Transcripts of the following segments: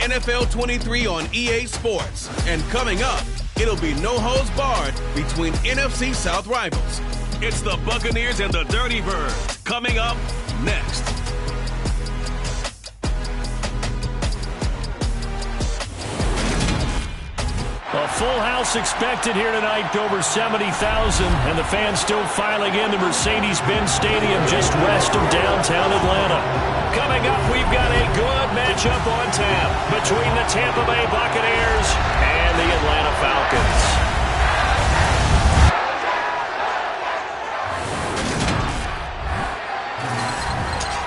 NFL 23 on EA Sports. And coming up, it'll be no holds barred between NFC South rivals. It's the Buccaneers and the Dirty Birds coming up next. A full house expected here tonight, over 70,000, and the fans still filing in the Mercedes-Benz Stadium just west of downtown Atlanta. Coming up, we've got a good matchup on tap between the Tampa Bay Buccaneers and the Atlanta Falcons.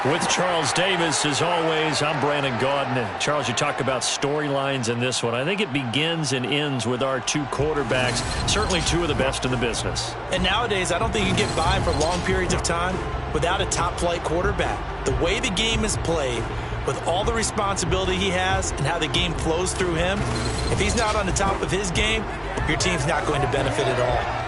With Charles Davis, as always, I'm Brandon Gaudin. And Charles, you talk about storylines in this one. I think it begins and ends with our two quarterbacks, certainly two of the best in the business. And nowadays, I don't think you can get by for long periods of time without a top-flight quarterback. The way the game is played, with all the responsibility he has and how the game flows through him, if he's not on the top of his game, your team's not going to benefit at all.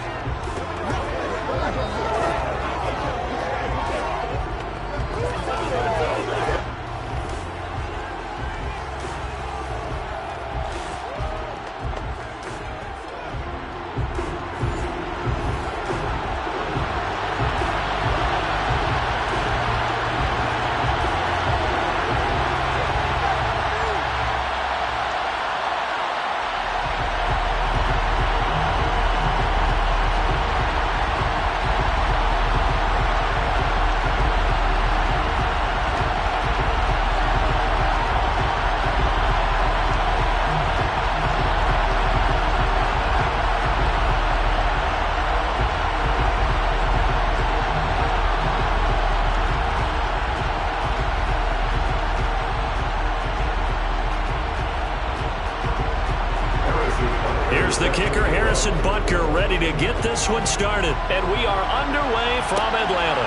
The kicker, Harrison Butker, ready to get this one started. And we are underway from Atlanta.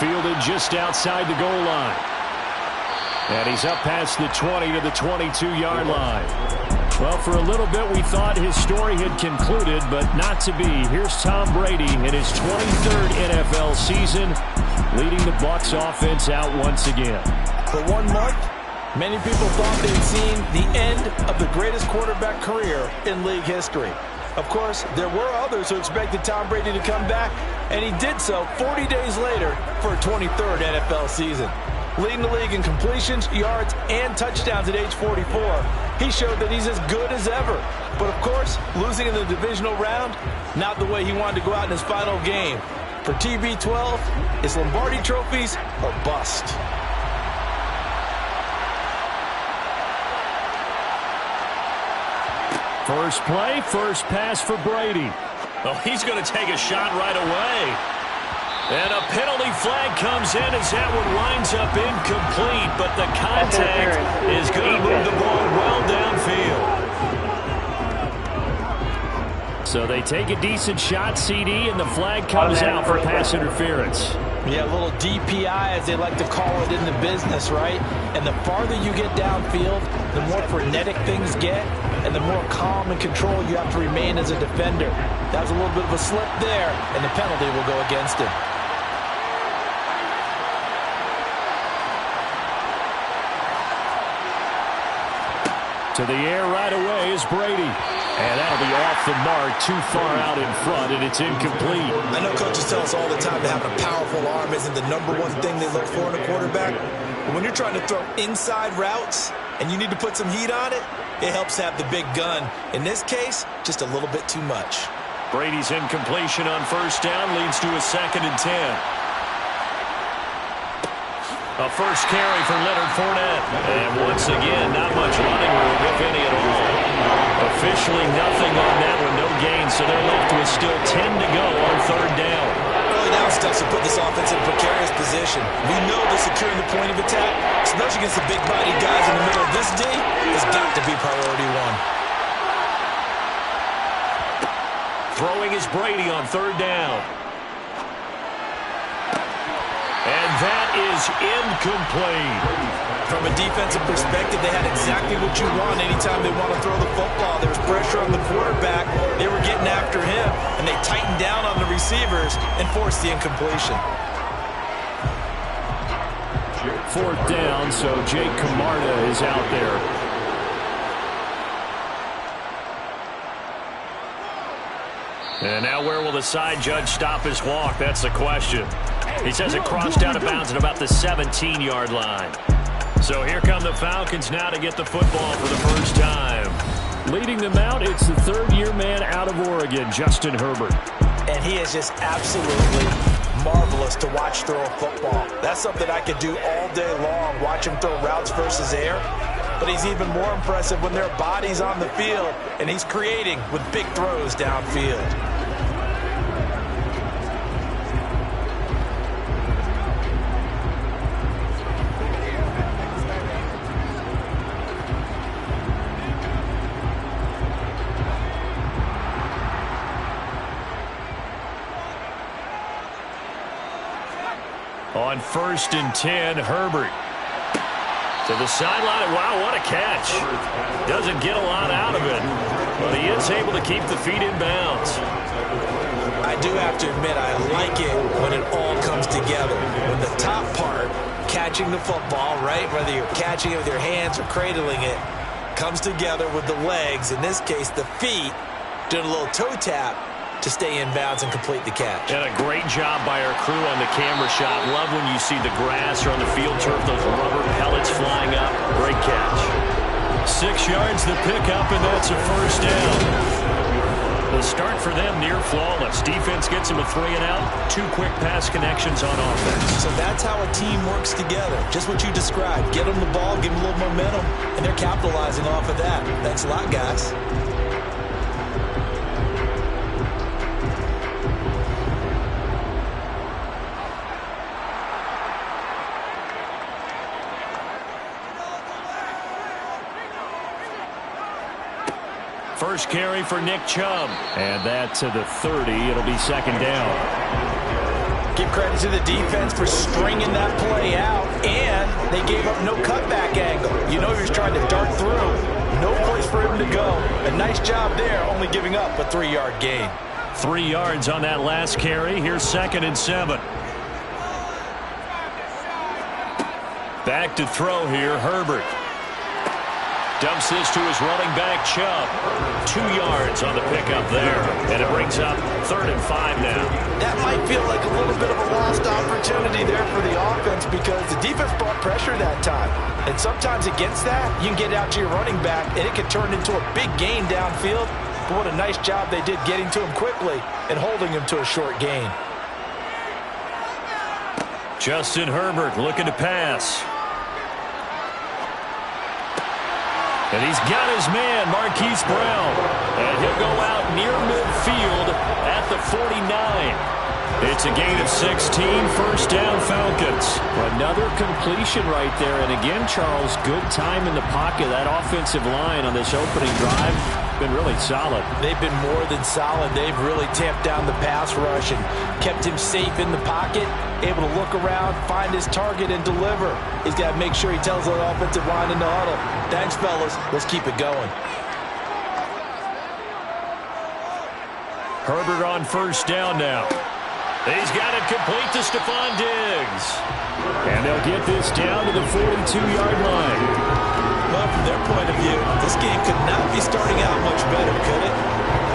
Fielded just outside the goal line. And he's up past the 20 to the 22-yard line. Well, for a little bit, we thought his story had concluded, but not to be. Here's Tom Brady in his 23rd NFL season, leading the Bucs offense out once again. For 1 month, many people thought they'd seen the end of the greatest quarterback career in league history. Of course, there were others who expected Tom Brady to come back, and he did so 40 days later for a 23rd NFL season. Leading the league in completions, yards, and touchdowns at age 44, he showed that he's as good as ever. But of course, losing in the divisional round, not the way he wanted to go out in his final game. For TB12, it's Lombardi trophies or bust. First play, first pass for Brady. Oh, he's going to take a shot right away. And a penalty flag comes in as that one winds up incomplete, but the contact is going to move the ball well downfield. So they take a decent shot, CD, and the flag comes out for pass interference. Yeah, a little DPI, as they like to call it in the business, right? And the farther you get downfield, the more frenetic things get, and the more calm and control you have to remain as a defender. That was a little bit of a slip there, and the penalty will go against him. To the air right away is Brady. And that'll be off the mark, too far out in front, and it's incomplete. I know coaches tell us all the time that having a powerful arm isn't the number one thing they look for in a quarterback. But when you're trying to throw inside routes and you need to put some heat on it, it helps have the big gun. In this case, just a little bit too much. Brady's incompletion on first down leads to a 2nd and 10. A first carry for Leonard Fournette. And once again, not much running room, if any at all. Officially nothing on that one, no gain, so they're left with still 10 to go on 3rd down. Early down stuff to put this offense in a precarious position. We know that securing the point of attack, especially against the big-bodied guys in the middle of this D, has got to be priority one. Throwing is Brady on 3rd down. And that is incomplete. From a defensive perspective, they had exactly what you want anytime they want to throw the football. There was pressure on the quarterback. They were getting after him, and they tightened down on the receivers and forced the incompletion. 4th down, so Jake Camarda is out there. And now where will the side judge stop his walk? That's the question. He says it crossed out of bounds at about the 17-yard line. So here come the Falcons now to get the football for the first time. Leading them out, it's the third-year man out of Oregon, Justin Herbert. And he is just absolutely marvelous to watch throw a football. That's something I could do all day long, watch him throw routes versus air. But he's even more impressive when there are bodies on the field, and he's creating with big throws downfield. On 1st and 10, Herbert. To the sideline. Wow, what a catch. Doesn't get a lot out of it, but he is able to keep the feet in bounds. I do have to admit, I like it when it all comes together. When the top part, catching the football, right, whether you're catching it with your hands or cradling it, comes together with the legs, in this case the feet, doing a little toe tap to stay in bounds and complete the catch. And a great job by our crew on the camera shot. Love when you see the grass or on the field turf, those rubber pellets flying up. Great catch. 6 yards the pickup, and that's a first down. The start for them near flawless. Defense gets them a 3 and out. 2 quick pass connections on offense. So that's how a team works together. Just what you described. Get them the ball, give them a little momentum, and they're capitalizing off of that. Thanks a lot, guys. First carry for Nick Chubb. And that to the 30. It'll be second down. Give credit to the defense for stringing that play out, and they gave up no cutback angle. You know he was trying to dart through. No place for him to go. A nice job there, only giving up a 3-yard gain. 3 yards on that last carry. Here's 2nd and 7. Back to throw here, Herbert. Dumps this to his running back, Chubb. 2 yards on the pickup there. And it brings up 3rd and 5 now. That might feel like a little bit of a lost opportunity there for the offense because the defense brought pressure that time. And sometimes against that, you can get out to your running back, and it can turn into a big gain downfield. But what a nice job they did getting to him quickly and holding him to a short gain. Justin Herbert looking to pass. And he's got his man, Marquise Brown. And he'll go out near midfield at the 49. It's a gain of 16, first down Falcons. Another completion right there. And again, Charles, good time in the pocket. That offensive line on this opening drive been really solid. They've been more than solid. They've really tamped down the pass rush and kept him safe in the pocket, able to look around, find his target, and deliver. He's got to make sure he tells the offensive line in the huddle, thanks, fellas. Let's keep it going. Herbert on first down now. He's got it complete to Stephon Diggs. And they'll get this down to the 42-yard line. Well, from their point of view, this game could not be starting out much better, could it?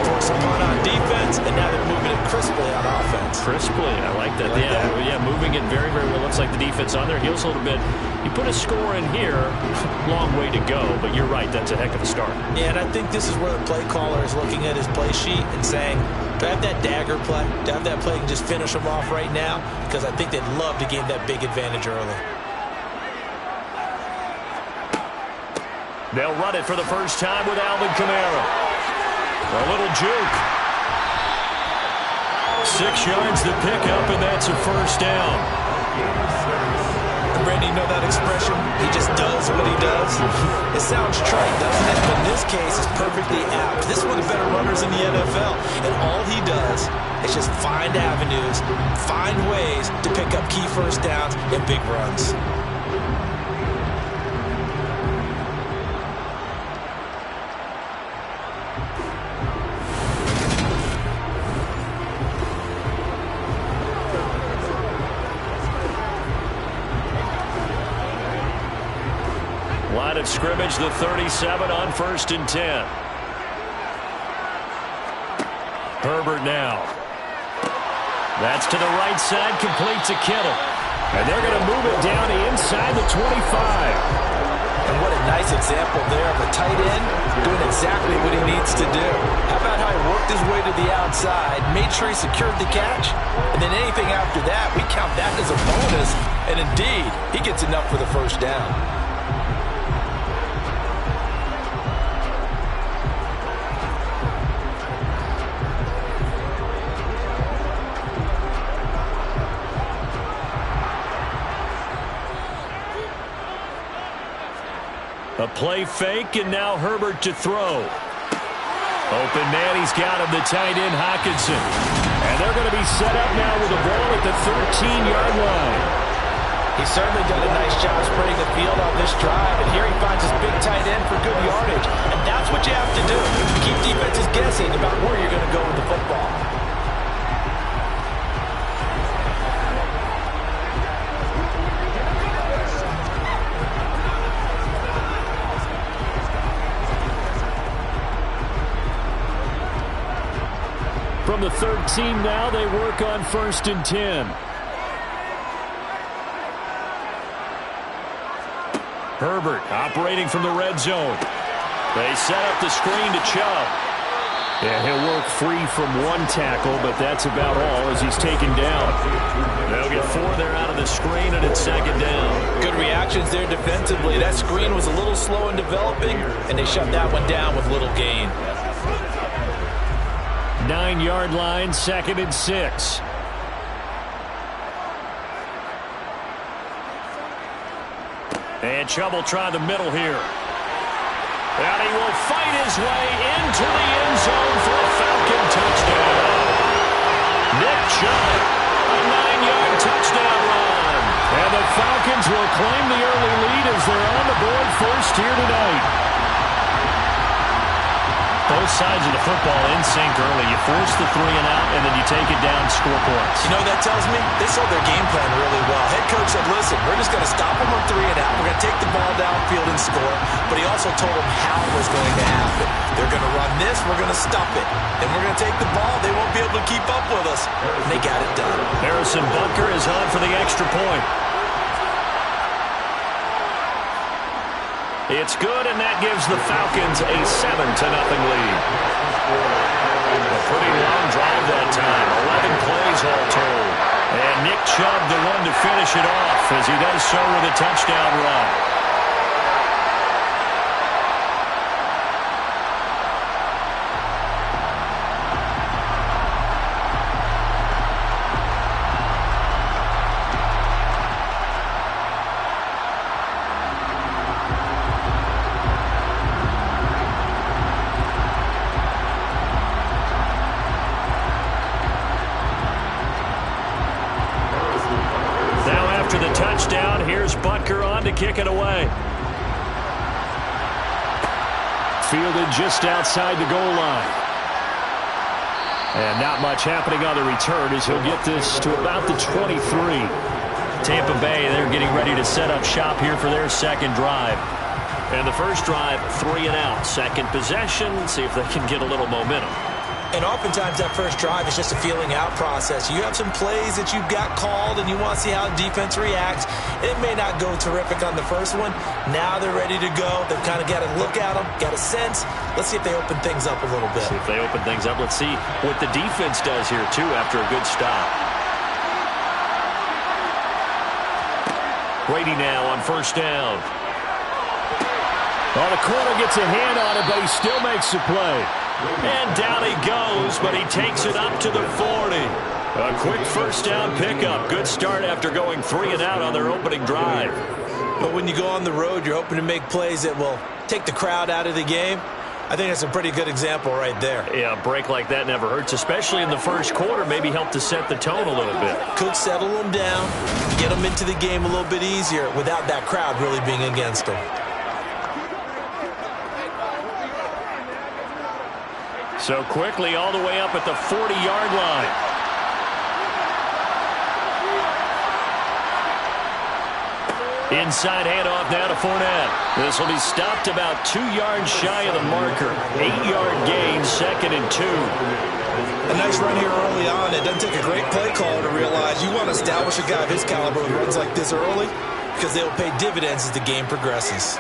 Force a punt on defense, and now they're moving it crisply on offense. Crisply, I like that. Yeah, moving it very, very well. Looks like the defense on their heels a little bit. You put a score in here, long way to go, but you're right, that's a heck of a start. Yeah, and I think this is where the play caller is looking at his play sheet and saying, do I have that dagger play? Do I have that play and just finish them off right now? Because I think they'd love to gain that big advantage early. They'll run it for the first time with Alvin Kamara. A little juke. 6 yards the pickup, and that's a first down. Brandon, you know that expression? He just does what he does. It sounds trite, doesn't it? But in this case, it's perfectly apt. This is one of the better runners in the NFL. And all he does is just find avenues, find ways to pick up key first downs and big runs. Line of scrimmage, the 37 on 1st and 10. Herbert now. That's to the right side, complete to Kittle. And they're going to move it down to inside the 25. And what a nice example there of a tight end doing exactly what he needs to do. How about how he worked his way to the outside, made sure he secured the catch, and then anything after that, we count that as a bonus. And indeed, he gets enough for the first down. A play fake, and now Herbert to throw. Open man, he's got him, the tight end, Hockenson. And they're going to be set up now with the ball at the 13-yard line. He's certainly done a nice job spreading the field on this drive, and here he finds his big tight end for good yardage. And that's what you have to do. Keep defenses guessing about where you're going to go with the football. From the 13 now, they work on 1st and 10. Herbert operating from the red zone. They set up the screen to Chubb. Yeah, he'll work free from one tackle, but that's about all as he's taken down. They'll get 4 there out of the screen, and it's 2nd down. Good reactions there defensively. That screen was a little slow in developing, and they shut that one down with little gain. 9-yard line, 2nd and 6. And Chubb will try the middle here. And he will fight his way into the end zone for a Falcon touchdown. Nick Chubb, a 9-yard touchdown run. And the Falcons will claim the early lead as they're on the board first here tonight. Both sides of the football in sync early. You force the 3 and out, and then you take it down, score points. You know what that tells me? They saw their game plan really well. Head coach said, listen, we're just going to stop them on 3 and out. We're going to take the ball downfield and score. But he also told them how it was going to happen. They're going to run this. We're going to stop it. Then we're going to take the ball. They won't be able to keep up with us. And they got it done. Harrison Butker is on for the extra point. It's good, and that gives the Falcons a 7-0 lead. A pretty long drive that time. 11 plays all told. And Nick Chubb the one to finish it off as he does so with a touchdown run. Touchdown. Here's Butker on to kick it away. Fielded just outside the goal line. And not much happening on the return as he'll get this to about the 23. Tampa Bay, they're getting ready to set up shop here for their second drive. And the first drive, 3 and out. Second possession, see if they can get a little momentum. And oftentimes that first drive is just a feeling out process. You have some plays that you've got called and you want to see how the defense reacts. It may not go terrific on the first one. Now they're ready to go. They've kind of got to look at them, got a sense. Let's see if they open things up a little bit. See if they open things up. Let's see what the defense does here, too, after a good stop. Brady now on first down. Oh, the corner gets a hand on it, but he still makes the play. And down he goes, but he takes it up to the 40. A quick first down pickup. Good start after going 3 and out on their opening drive. But when you go on the road, you're hoping to make plays that will take the crowd out of the game. I think that's a pretty good example right there. Yeah, a break like that never hurts, especially in the first quarter. Maybe help to set the tone a little bit. Could settle them down, get them into the game a little bit easier without that crowd really being against them. So quickly all the way up at the 40-yard line. Inside handoff now to Fournette. This will be stopped about 2 yards shy of the marker. 8-yard gain, 2nd and 2. A nice run here early on. It doesn't take a great play caller to realize you want to establish a guy of his caliber who runs like this early because they will pay dividends as the game progresses.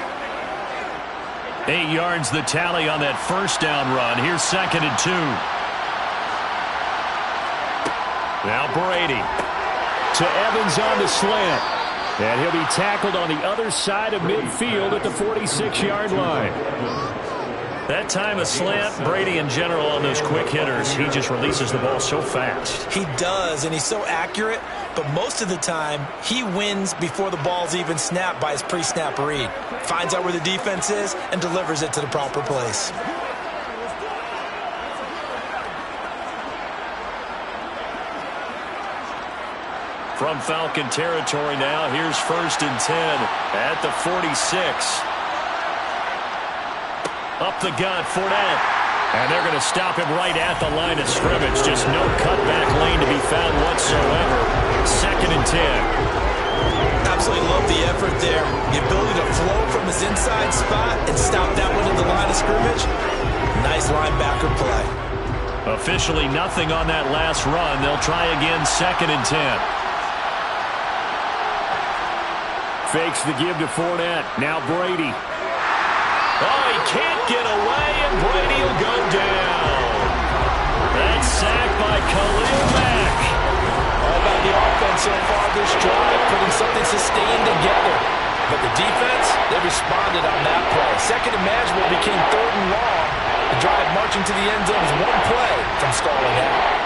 8 yards the tally on that first down run. Here's 2nd and 2. Now Brady to Evans on the slant. And he'll be tackled on the other side of midfield at the 46-yard line. That time a slant, Brady in general on those quick hitters, he just releases the ball so fast. He does, and he's so accurate, but most of the time he wins before the ball's even snapped by his pre-snap read. Finds out where the defense is and delivers it to the proper place. From Falcon territory now, here's 1st and 10 at the 46. Up the gut, Fournette. And they're going to stop him right at the line of scrimmage. Just no cutback lane to be found whatsoever. 2nd and 10. Absolutely love the effort there. The ability to flow from his inside spot and stop that one at the line of scrimmage. Nice linebacker play. Officially nothing on that last run. They'll try again 2nd and 10. Fakes the give to Fournette. Now Brady. Oh, he can't get away, and Brady will go down. That's sacked by Khalil Mack. All about the offense so far this drive, putting something sustained together. But the defense, they responded on that play. Second and manageable became 3rd and long. The drive marching to the end zone is one play from stalling out.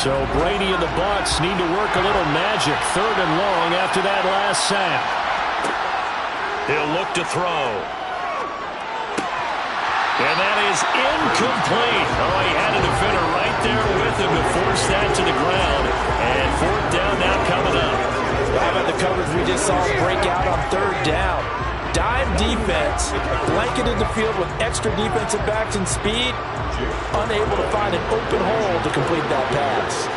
So Brady and the Bucs need to work a little magic. 3rd and long after that last sack. He'll look to throw. And that is incomplete. Oh, he had a defender right there with him to force that to the ground. And 4th down now coming up. How about the coverage we just saw break out on 3rd down? Dime defense, blanketed the field with extra defensive backs and speed, unable to find an open hole to complete that pass.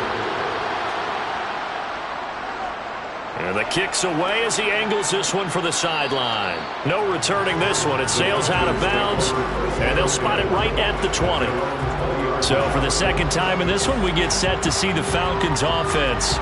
And the kick's away as he angles this one for the sideline. No returning this one. It sails out of bounds, and they'll spot it right at the 20. So for the 2nd time in this one, we get set to see the Falcons offense.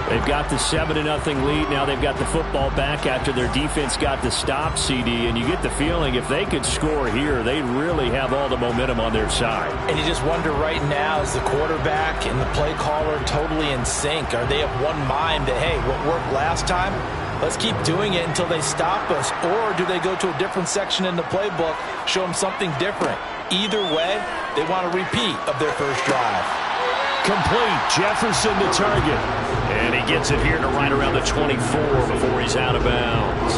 They've got the 7-0 lead. Now they've got the football back after their defense got the stop, CD. And you get the feeling if they could score here, they really have all the momentum on their side. And you just wonder right now, is the quarterback and the play caller totally in sync? Are they of one mind that, hey, what worked last time, let's keep doing it until they stop us? Or do they go to a different section in the playbook, show them something different? Either way, they want a repeat of their first drive. Complete. Jefferson the target. And he gets it here to right around the 24 before he's out of bounds.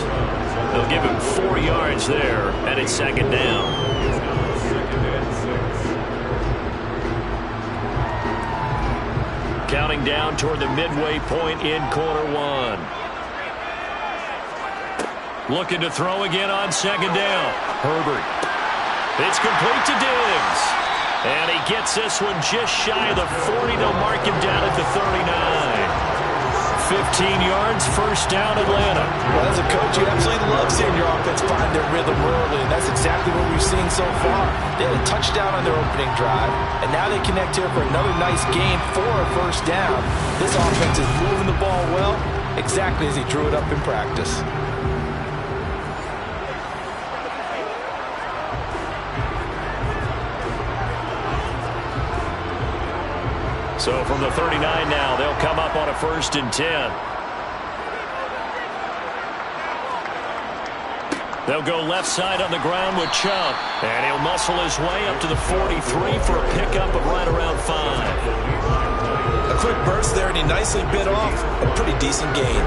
They'll give him 4 yards there, and it's 2nd down. Counting down toward the midway point in quarter 1. Looking to throw again on 2nd down. Herbert. It's complete to Diggs. And he gets this one just shy of the 40. They'll mark him down at the 39. 15 yards, 1st down, Atlanta. Well, as a coach, you absolutely love seeing your offense find their rhythm early, and that's exactly what we've seen so far. They had a touchdown on their opening drive, and now they connect here for another nice gain for a 1st down. This offense is moving the ball well, exactly as he drew it up in practice. So from the 39 now, they'll come up on a 1st and 10. They'll go left side on the ground with Chubb. And he'll muscle his way up to the 43 for a pickup of right around 5. A quick burst there, and he nicely bit off a pretty decent gain.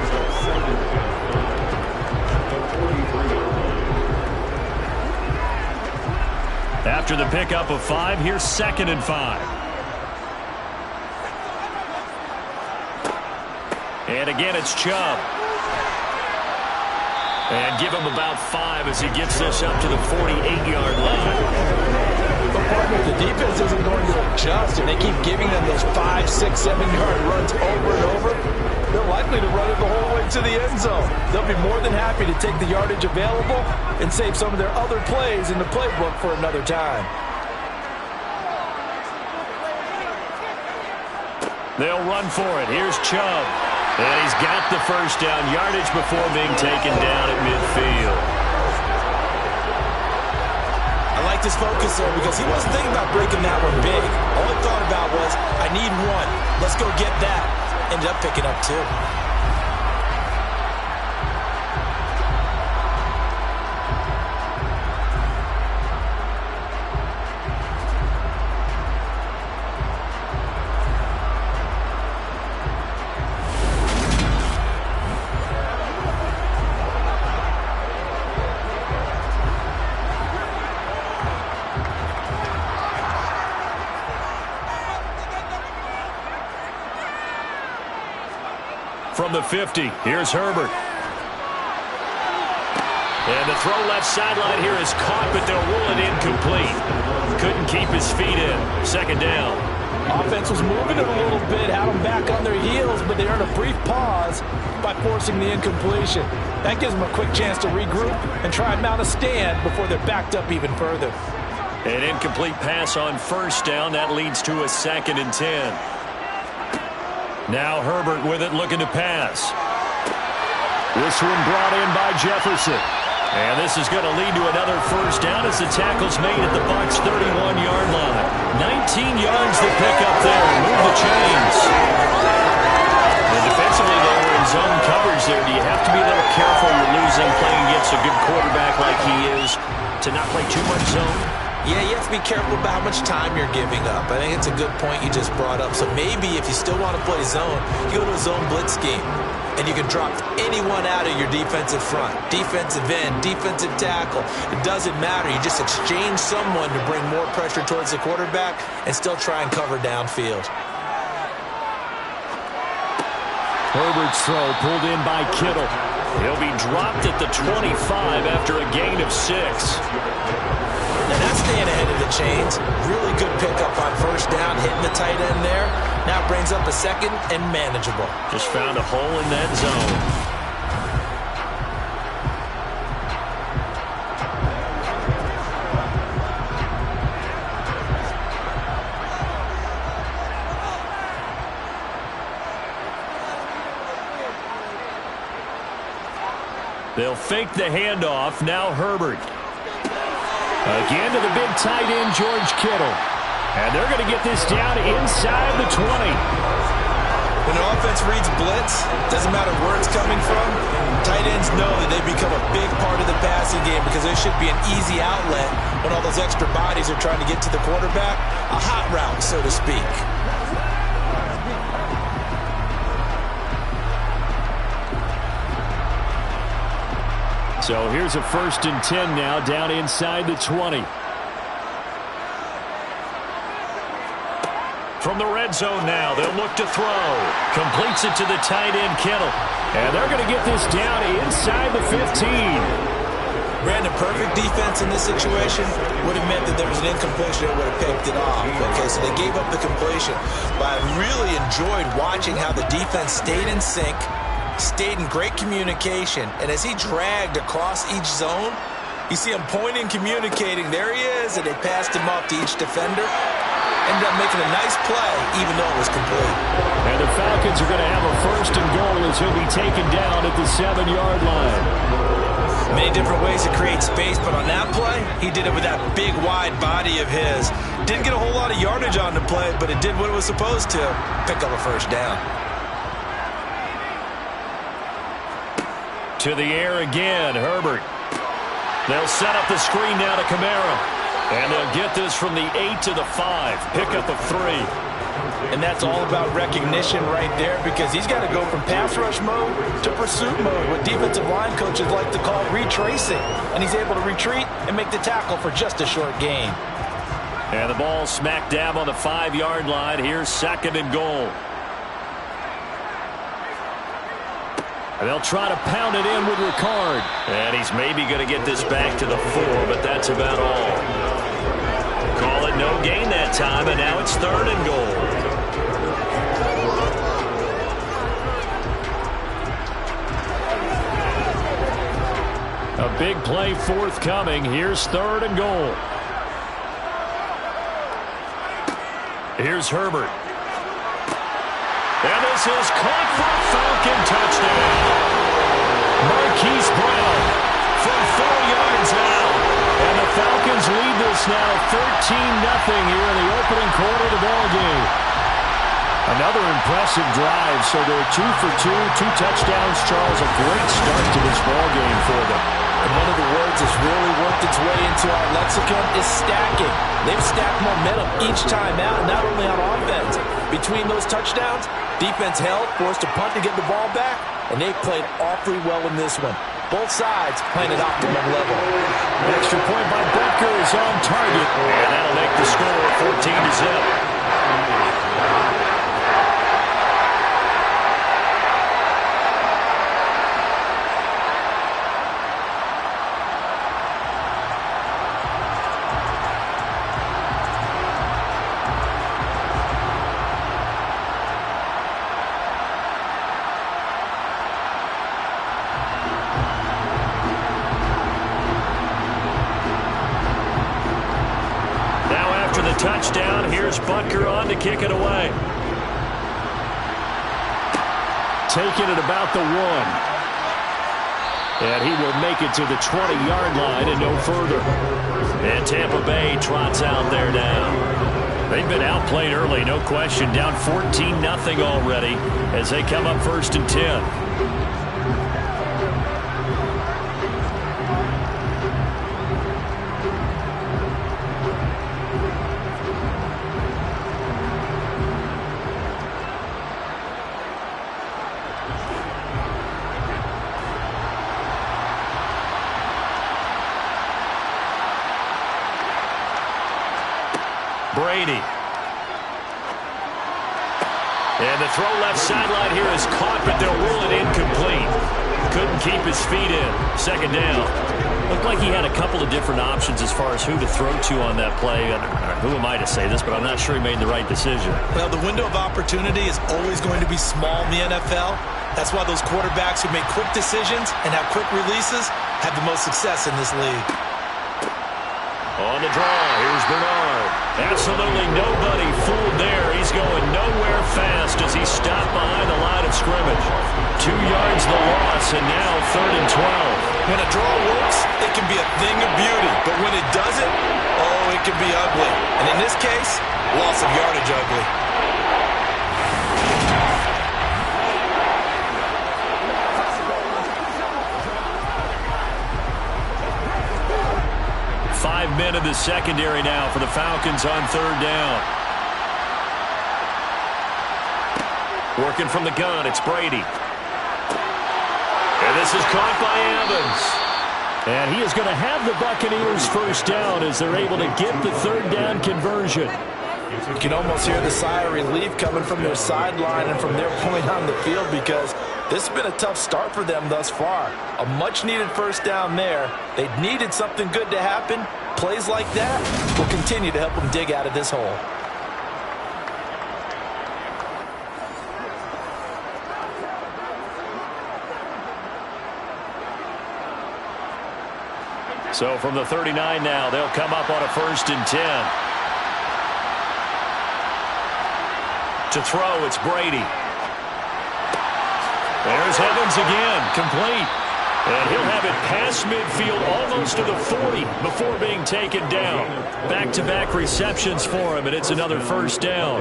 After the pickup of 5, here's 2nd and 5. And again, it's Chubb. And give him about 5 as he gets this up to the 48-yard line. The partner, if the defense isn't going to adjust and they keep giving them those 5, 6, 7-yard runs over and over, they're likely to run it the whole way to the end zone. They'll be more than happy to take the yardage available and save some of their other plays in the playbook for another time. They'll run for it. Here's Chubb. And he's got the first down yardage before being taken down at midfield. I like this focus there because he wasn't thinking about breaking that one big. All he thought about was, I need one. Let's go get that. Ended up picking up 2. From the 50, here's Herbert. And the throw left sideline here is caught, but they'll rule it incomplete. Couldn't keep his feet in. Second down. Offense was moving it a little bit, had them back on their heels, but they earned a brief pause by forcing the incompletion. That gives them a quick chance to regroup and try and mount a stand before they're backed up even further. An incomplete pass on first down. That leads to a 2nd and 10. Now Herbert with it, looking to pass. This one brought in by Jefferson. And this is going to lead to another first down as the tackle's made at the Bucs' 31-yard line. 19 yards to pick up there. Move the chains. And defensively, they were in zone coverage there. Do you have to be a little careful you're losing playing against a good quarterback like he is to not play too much zone? Yeah, you have to be careful about how much time you're giving up. I think it's a good point you just brought up. So maybe if you still want to play zone, you go to a zone blitz scheme. And you can drop anyone out of your defensive front. Defensive end, defensive tackle. It doesn't matter. You just exchange someone to bring more pressure towards the quarterback and still try and cover downfield. Herbert's throw pulled in by Kittle. He'll be dropped at the 25 after a gain of 6. And that's staying ahead of the chains. Really good pickup on first down, hitting the tight end there. Now brings up a 2nd and manageable. Just found a hole in that zone. They'll fake the handoff. Now Herbert. Again to the big tight end, George Kittle. And they're going to get this down inside the 20. When an offense reads blitz, doesn't matter where it's coming from, tight ends know that they become a big part of the passing game because there should be an easy outlet when all those extra bodies are trying to get to the quarterback. A hot route, so to speak. So here's a 1st and 10 now, down inside the 20. From the red zone now, they'll look to throw. Completes it to the tight end, Kittle. And they're going to get this down inside the 15. Brandon, perfect defense in this situation would have meant that there was an incompletion that would have picked it off. Okay, so they gave up the completion. But I really enjoyed watching how the defense stayed in sync, stayed in great communication, and as he dragged across each zone, you see him pointing, communicating. There he is, and they passed him off to each defender. Ended up making a nice play, even though it was complete. And the Falcons are going to have a 1st and goal as he'll be taken down at the 7-yard line. Many different ways to create space, but on that play, he did it with that big, wide body of his. Didn't get a whole lot of yardage on the play, but it did what it was supposed to. Pick up a first down. To the air again, Herbert. They'll set up the screen now to Kamara. And they'll get this from the 8 to the 5. Pickup of 3. And that's all about recognition right there because he's got to go from pass rush mode to pursuit mode, what defensive line coaches like to call retracing. And he's able to retreat and make the tackle for just a short gain. And the ball smack dab on the 5-yard line. Here's 2nd and goal. And they'll try to pound it in with Ricard. And he's maybe going to get this back to the 4, but that's about all. Call it but no gain that time, and now it's 3rd and goal. A big play forthcoming. Here's 3rd and goal. Here's Herbert. And this is caught for a Falcon touchdown. Marquise Brown from 4 yards now. And the Falcons lead this now 13-0 here in the opening quarter of the ballgame. Another impressive drive, so they're 2 for 2, 2 touchdowns. Charles, a great start to this ballgame for them. And one of the words that's really worked its way into our lexicon is stacking. They've stacked momentum each time out, not only on offense. Between those touchdowns, defense held, forced a punt to get the ball back, and they've played awfully well in this one. Both sides playing at optimum level. Extra point by Butker is on target. And that'll make the score 14-0. Touchdown. Here's Butker on to kick it away. Taking it about the 1. And he will make it to the 20-yard line and no further. And Tampa Bay trots out there now. They've been outplayed early, no question. Down 14-0 already as they come up 1st and 10. Brady. And the throw left sideline here is caught, but they'll rule it incomplete. Couldn't keep his feet in. 2nd down. Looked like he had a couple of different options as far as who to throw to on that play. Who am I to say this, but I'm not sure he made the right decision. Well, the window of opportunity is always going to be small in the NFL. That's why those quarterbacks who make quick decisions and have quick releases have the most success in this league. On the draw, here's Bernard. Absolutely nobody fooled there. He's going nowhere fast as he's stopped behind the line of scrimmage. 2 yards the loss, and now 3rd and 12. When a draw works, it can be a thing of beauty. But when it doesn't, oh, it can be ugly. And in this case, loss of yardage ugly. Men in the secondary now for the Falcons on 3rd down. Working from the gun, it's Brady. And this is caught by Evans. And he is going to have the Buccaneers 1st down as they're able to get the 3rd down conversion. You can almost hear the sigh of relief coming from their sideline and from their point on the field because this has been a tough start for them thus far. A much-needed 1st down there. They needed something good to happen. Plays like that will continue to help them dig out of this hole. So from the 39 now, they'll come up on a 1st and 10. To throw, it's Brady. There's Evans again, complete. And he'll have it past midfield, almost to the 40 before being taken down. Back-to-back receptions for him, and it's another 1st down.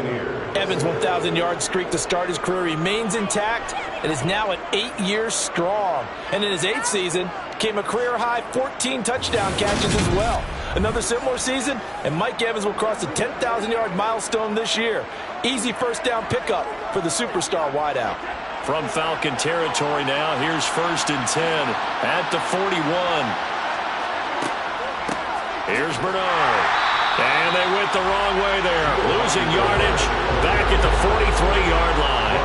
Evans' 1,000-yard streak to start his career remains intact and is now at 8 years strong. And in his 8th season, came a career-high 14 touchdown catches as well. Another similar season, and Mike Evans will cross the 10,000-yard milestone this year. Easy 1st down pickup for the superstar wideout. From Falcon territory now, here's 1st and 10 at the 41. Here's Bernard. And they went the wrong way there. Losing yardage back at the 43-yard line.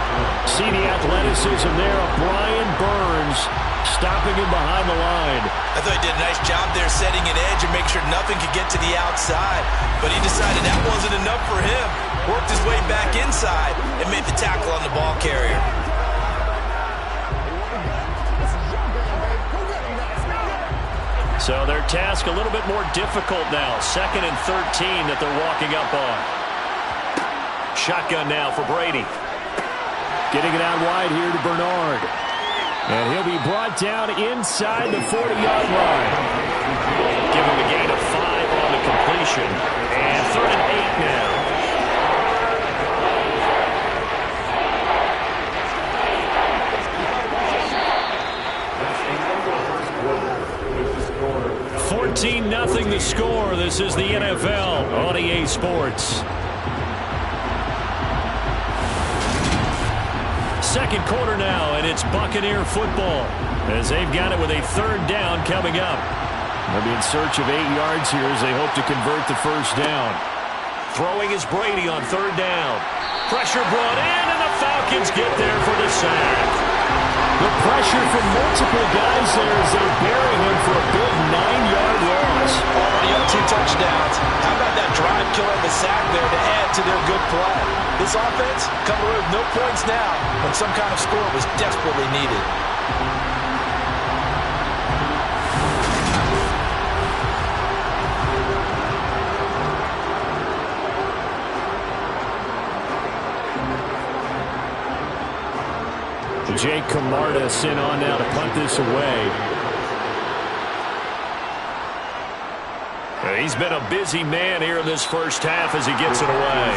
See the athleticism there of Brian Burns stopping him behind the line. I thought he did a nice job there setting an edge and making sure nothing could get to the outside. But he decided that wasn't enough for him. Worked his way back inside and made the tackle on the ball carrier. So their task a little bit more difficult now. 2nd and 13 that they're walking up on. Shotgun now for Brady. Getting it out wide here to Bernard. And he'll be brought down inside the 40-yard line. Give him a gain of 5 on the completion. And 3rd and 8 now. Nothing the score. This is the NFL on EA Sports. Second quarter now, and it's Buccaneer football as they've got it with a 3rd down coming up. They'll be in search of 8 yards here as they hope to convert the 1st down. Throwing is Brady on 3rd down. Pressure brought in, and the Falcons get there for the sack. The pressure from multiple guys there as they're burying him for a big 9-yard loss. Already up 2 touchdowns. How about that drive killer of a sack there to add to their good play? This offense coming away with no points now when some kind of score was desperately needed. Jake Camarda sent on now to punt this away. He's been a busy man here in this first half as he gets it away.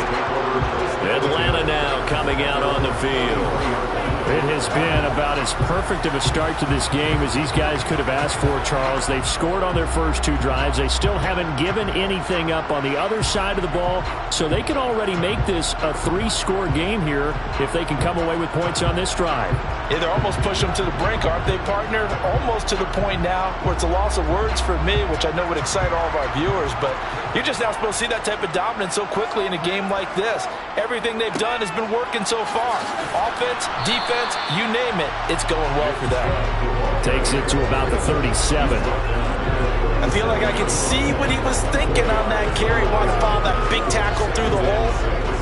Atlanta now coming out on the field. It has been about as perfect of a start to this game as these guys could have asked for, Charles. They've scored on their first 2 drives. They still haven't given anything up on the other side of the ball, so they can already make this a 3-score game here if they can come away with points on this drive. Yeah, they're almost pushing them to the brink, aren't they, partner? Almost to the point now where it's a loss of words for me, which I know would excite all of our viewers, but you're just not supposed to see that type of dominance so quickly in a game like this. Everything they've done has been working so far. Offense, defense, you name it, it's going well for them. Takes it to about the 37. I feel like I could see what he was thinking on that carry. Wanted to follow that big tackle through the hole.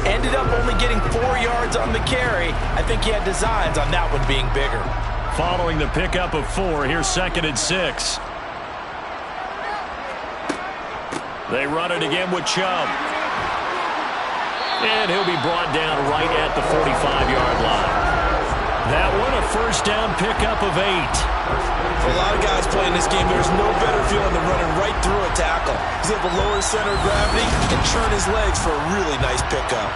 Ended up only getting 4 yards on the carry. I think he had designs on that one being bigger. Following the pickup of 4, here's 2nd and 6. They run it again with Chubb. And he'll be brought down right at the 45-yard line. That one a 1st down pickup of 8. For a lot of guys playing this game, there's no better feeling than running right through a tackle. He's able to lower his center of gravity and churn his legs for a really nice pickup.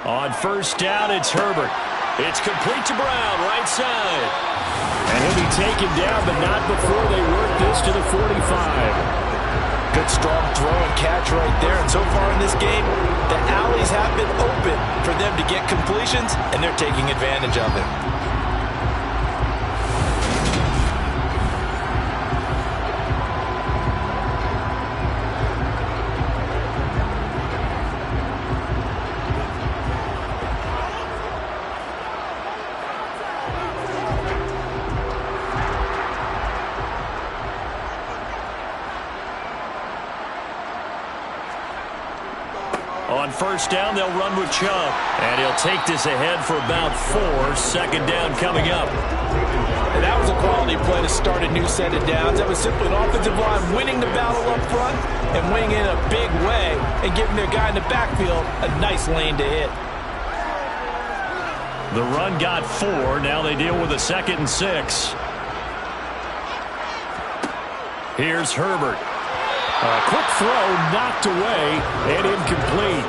On 1st down, it's Herbert. It's complete to Brown, right side. And he'll be taken down, but not before they work this to the 45. Good strong throw and catch right there. And so far in this game, the alleys have been open for them to get completions, and they're taking advantage of it. On 1st down, they'll run with Chubb. And he'll take this ahead for about 4. 2nd down coming up. And that was a quality play to start a new set of downs. That was simply an offensive line winning the battle up front and winning in a big way and giving their guy in the backfield a nice lane to hit. The run got 4. Now they deal with a 2nd and 6. Here's Herbert. A quick throw knocked away and incomplete.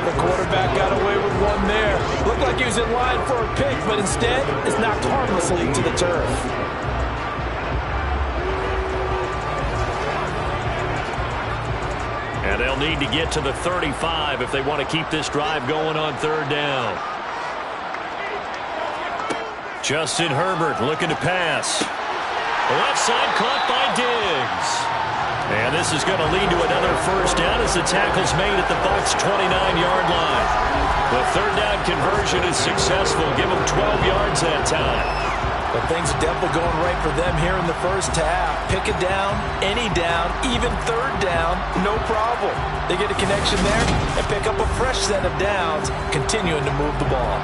The quarterback got away with one there. Looked like he was in line for a pick, but instead it's knocked harmlessly to the turf. And they'll need to get to the 35 if they want to keep this drive going on third down. Justin Herbert looking to pass. Left side caught by Diggs. And this is going to lead to another first down as the tackle's made at the Bucs' 29-yard line. The third down conversion is successful. Give them 12 yards that time. But things are definitely going right for them here in the first half. Pick it down, any down, even third down, no problem. They get a connection there and pick up a fresh set of downs, continuing to move the ball.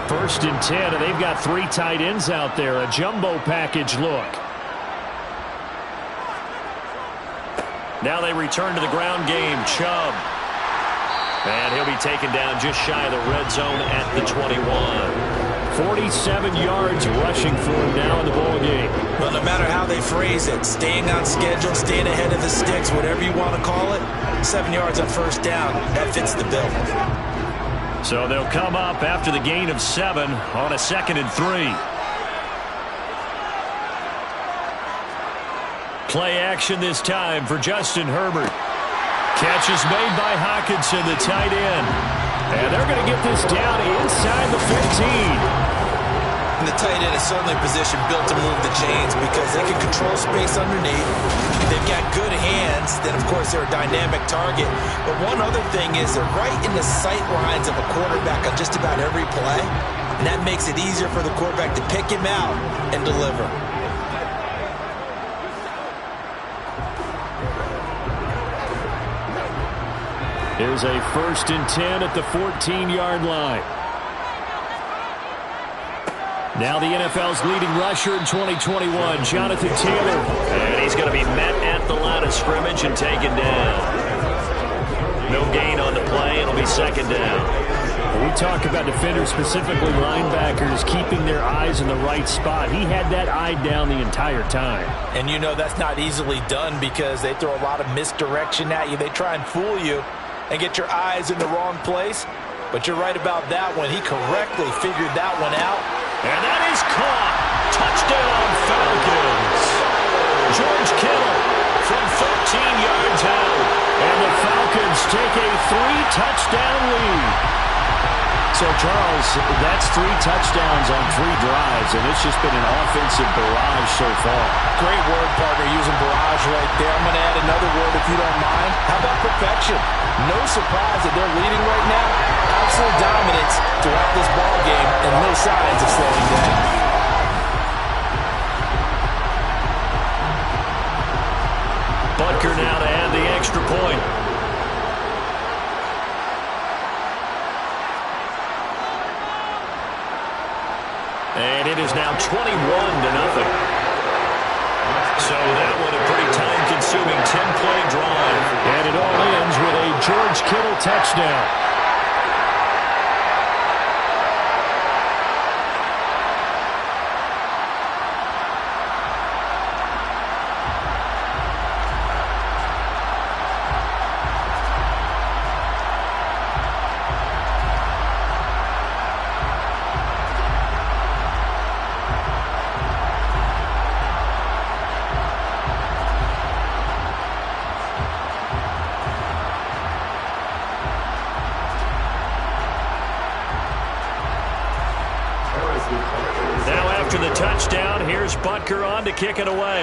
First and 10, and they've got 3 tight ends out there. A jumbo package look. Now they return to the ground game. Chubb. And he'll be taken down just shy of the red zone at the 21. 47 yards rushing for him now in the ball game. Well, no matter how they phrase it, staying on schedule, staying ahead of the sticks, whatever you want to call it, 7 yards on first down, that fits the bill. So they'll come up after the gain of 7 on a 2nd and 3. Play action this time for Justin Herbert. Catch is made by Hockenson, the tight end. And they're going to get this down inside the 15. And the tight end is certainly a position built to move the chains because they can control space underneath. They've got good hands. Then, of course, they're a dynamic target. But one other thing is they're right in the sight lines of a quarterback on just about every play. And that makes it easier for the quarterback to pick him out and deliver. Here's a 1st and 10 at the 14-yard line. Now the NFL's leading rusher in 2021, Jonathan Taylor. And he's going to be met at the line of scrimmage and taken down. No gain on the play. It'll be 2nd down. We talk about defenders, specifically linebackers, keeping their eyes in the right spot. He had that eye down the entire time. And you know that's not easily done because they throw a lot of misdirection at you. They try and fool you and get your eyes in the wrong place. But you're right about that one. He correctly figured that one out. And that is caught. Touchdown, Falcons. George Kittle from 13 yards out. And the Falcons take a 3-touchdown lead. So, Charles, that's 3 touchdowns on 3 drives, and it's just been an offensive barrage so far. Great word, partner, using barrage right there. I'm going to add another word if you don't mind. How about perfection? No surprise that they're leading right now. Absolute dominance throughout this ball game and no signs of slowing down. Butker now to add the extra point. And it is now 21-0. So that one a pretty time-consuming 10-play drive. And it all ends with a George Kittle touchdown. After the touchdown, here's Butker on to kick it away.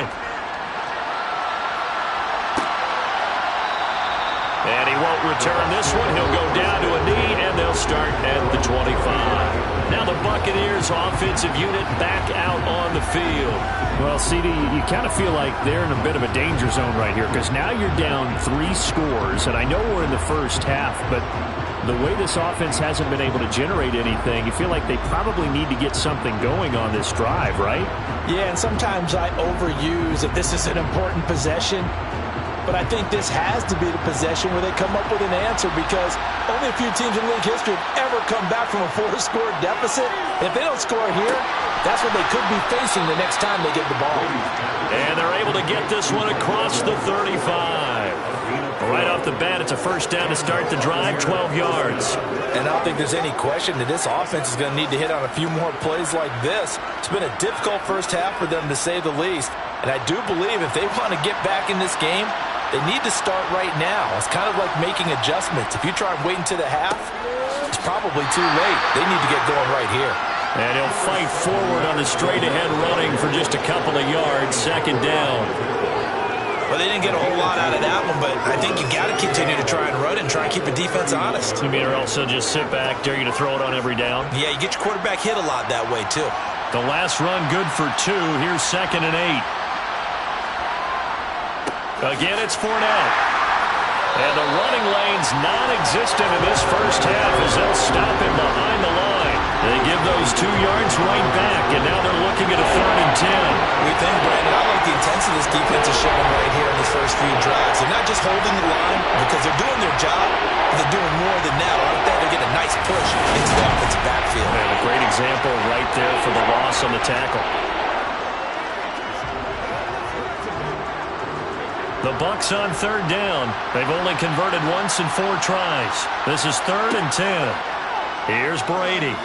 And he won't return this one. He'll go down to a knee, and they'll start at the 25. Now the Buccaneers offensive unit back out on the field. Well, CD, you kind of feel like they're in a bit of a danger zone right here because now you're down 3 scores, and I know we're in the first half, but the way this offense hasn't been able to generate anything, you feel like they probably need to get something going on this drive, right? Yeah, and sometimes I overuse that this is an important possession. But I think this has to be the possession where they come up with an answer because only a few teams in league history have ever come back from a 4-score deficit. If they don't score here, that's what they could be facing the next time they get the ball. And they're able to get this one across the 35. Right off the bat, it's a first down to start the drive, 12 yards. And I don't think there's any question that this offense is going to need to hit on a few more plays like this. It's been a difficult first half for them, to say the least. And I do believe if they want to get back in this game, they need to start right now. It's kind of like making adjustments. If you try and wait until the half, it's probably too late. They need to get going right here. And he'll fight forward on the straight-ahead running for just a couple of yards. Second down. Well, they didn't get a whole lot out of that one, but I think you got to continue to try and run and try and keep the defense honest. You mean or else they'll just sit back, dare you to throw it on every down? Yeah, you get your quarterback hit a lot that way, too. The last run good for 2. Here's 2nd and 8. Again, it's Fournette. And the running lane's non-existent in this first half as they'll stop him behind the line. They give those 2 yards right back, and now they're looking at a 3rd and 10. We think, Brandon, I like the intensity this defense is showing right here in these first few drives. They're not just holding the line because they're doing their job, but they're doing more than that. Aren't they? They're getting a nice push into the offensive backfield. And a great example right there for the loss on the tackle. The Bucs on 3rd down. They've only converted once in 4 tries. This is 3rd and 10. Here's Brady.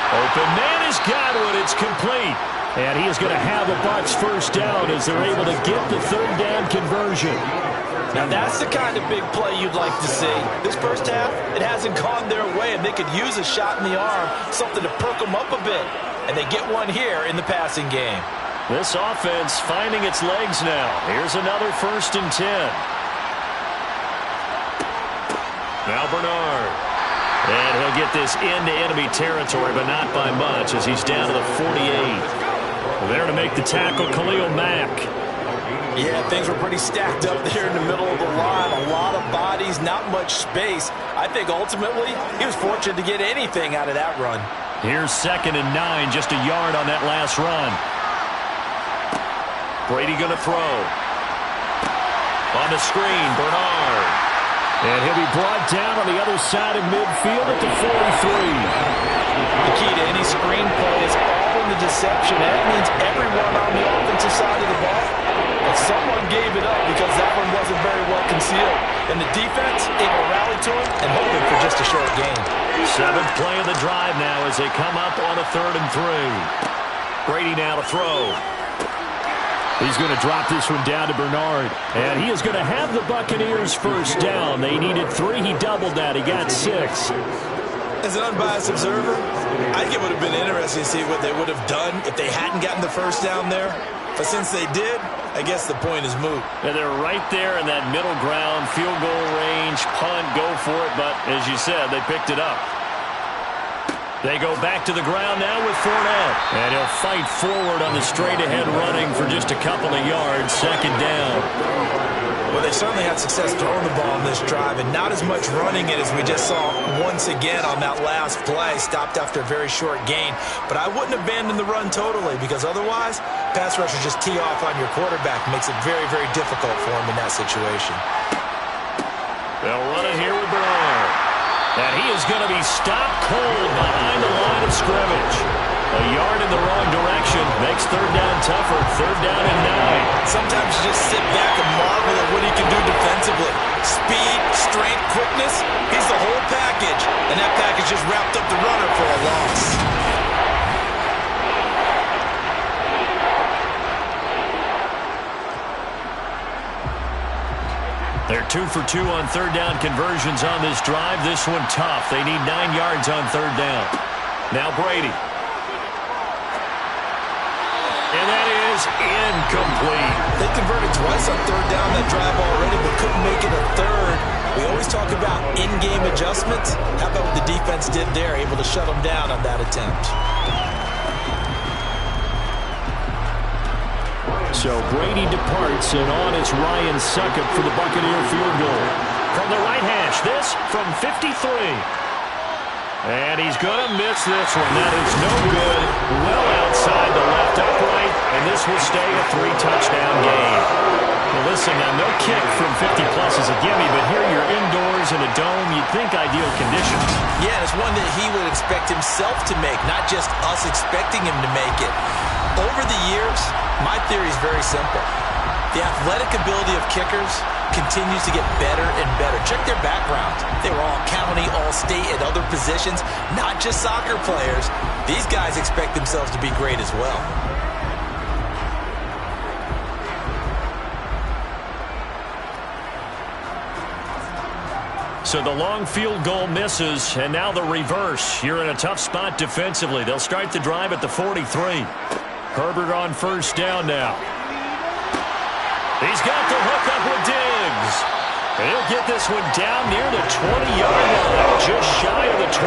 Open man is Godwin. It's complete. And he is going to have a Bucs first down as they're able to get the 3rd down conversion. Now that's the kind of big play you'd like to see. This first half, it hasn't gone their way, and they could use a shot in the arm, something to perk them up a bit. And they get one here in the passing game. This offense finding its legs now. Here's another 1st and 10. Now Bernard. And he'll get this into enemy territory, but not by much as he's down to the 48. There to make the tackle, Khalil Mack. Yeah, things were pretty stacked up there in the middle of the line. A lot of bodies, not much space. I think ultimately he was fortunate to get anything out of that run. Here's 2nd and 9, just a yard on that last run. Brady going to throw. On the screen, Bernard. And he'll be brought down on the other side of midfield at the 43. The key to any screen play is all in the deception. That means everyone on the offensive side of the ball. But someone gave it up because that one wasn't very well concealed. And the defense able to rally to him and hold him for just a short gain. 7th play of the drive now as they come up on a 3rd and 3. Brady now to throw. He's going to drop this one down to Bernard. And he is going to have the Buccaneers first down. They needed 3. He doubled that. He got 6. As an unbiased observer, I think it would have been interesting to see what they would have done if they hadn't gotten the first down there. But since they did, I guess the point is moot. And they're right there in that middle ground, field goal range, punt, go for it. But as you said, they picked it up. They go back to the ground now with Fournette. And he'll fight forward on the straight-ahead running for just a couple of yards. 2nd down. Well, they certainly had success throwing the ball on this drive, and not as much running it as we just saw once again on that last play. Stopped after a very short gain. But I wouldn't abandon the run totally, because otherwise, pass rushers just tee off on your quarterback. Makes it very, very difficult for him in that situation. They'll run it here with Bernard. And he is going to be stopped cold behind the line of scrimmage. A yard in the wrong direction makes 3rd down tougher. 3rd down and 9. Sometimes you just sit back and marvel at what he can do defensively. Speed, strength, quickness, he's the whole package. And that package just wrapped up the runner for a loss. They're 2 for 2 on 3rd down conversions on this drive. This one tough. They need 9 yards on 3rd down. Now Brady. And that is incomplete. They converted twice on 3rd down that drive already, but couldn't make it a 3rd. We always talk about in-game adjustments. How about what the defense did there, able to shut them down on that attempt? So Brady departs, and on is Ryan Succop for the Buccaneer field goal. From the right hash, this from 53. And he's going to miss this one. That is no good. Well outside the left upright, and this will stay a 3-touchdown game. Well, listen, now no kick from 50-plus is a gimme, but here you're indoors in a dome. You'd think ideal conditions. Yeah, and it's one that he would expect himself to make, not just us expecting him to make it. Over the years, my theory is very simple. The athletic ability of kickers continues to get better and better. Check their backgrounds. They were all county, all state, at other positions, not just soccer players. These guys expect themselves to be great as well. So the long field goal misses, and now the reverse. You're in a tough spot defensively. They'll start the drive at the 43. Herbert on first down now. He's got the hook up with Diggs. And he'll get this one down near the 20-yard line, just shy of the 20.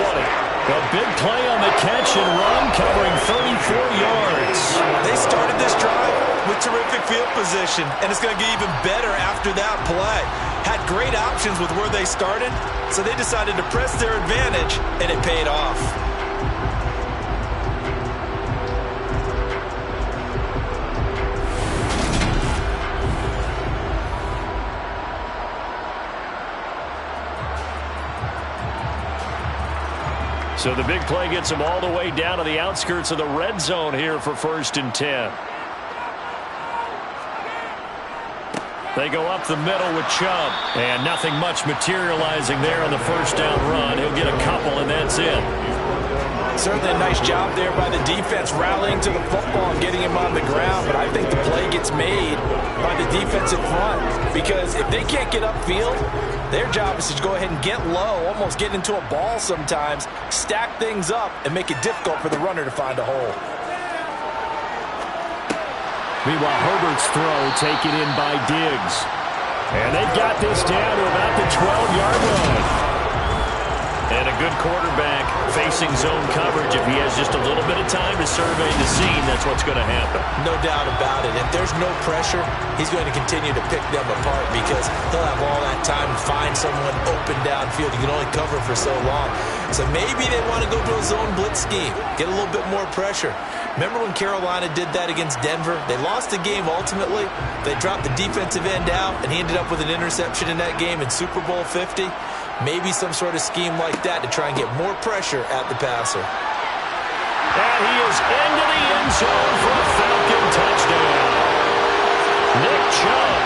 A big play on the catch and run, covering 34 yards. They started this drive with terrific field position, and it's going to get even better after that play. Had great options with where they started, so they decided to press their advantage, and it paid off. So the big play gets them all the way down to the outskirts of the red zone here for 1st and 10. They go up the middle with Chubb. And nothing much materializing there on the first down run. He'll get a couple, and that's it. Certainly a nice job there by the defense rallying to the football and getting him on the ground. But I think the play gets made by the defensive front. Because if they can't get upfield, their job is to go ahead and get low, almost get into a ball sometimes, stack things up, and make it difficult for the runner to find a hole. Meanwhile, Herbert's throw taken in by Diggs. And they've got this down to about the 12-yard line. And a good quarterback facing zone coverage. If he has just a little bit of time to survey the scene, that's what's going to happen. No doubt about it. If there's no pressure, he's going to continue to pick them apart because he'll have all that time to find someone open downfield. You can only cover for so long. So maybe they want to go to a zone blitz scheme, get a little bit more pressure. Remember when Carolina did that against Denver? They lost the game ultimately. They dropped the defensive end out, and he ended up with an interception in that game in Super Bowl 50. Maybe some sort of scheme like that to try and get more pressure at the passer. And he is into the end zone for a Falcon touchdown. Nick Chubb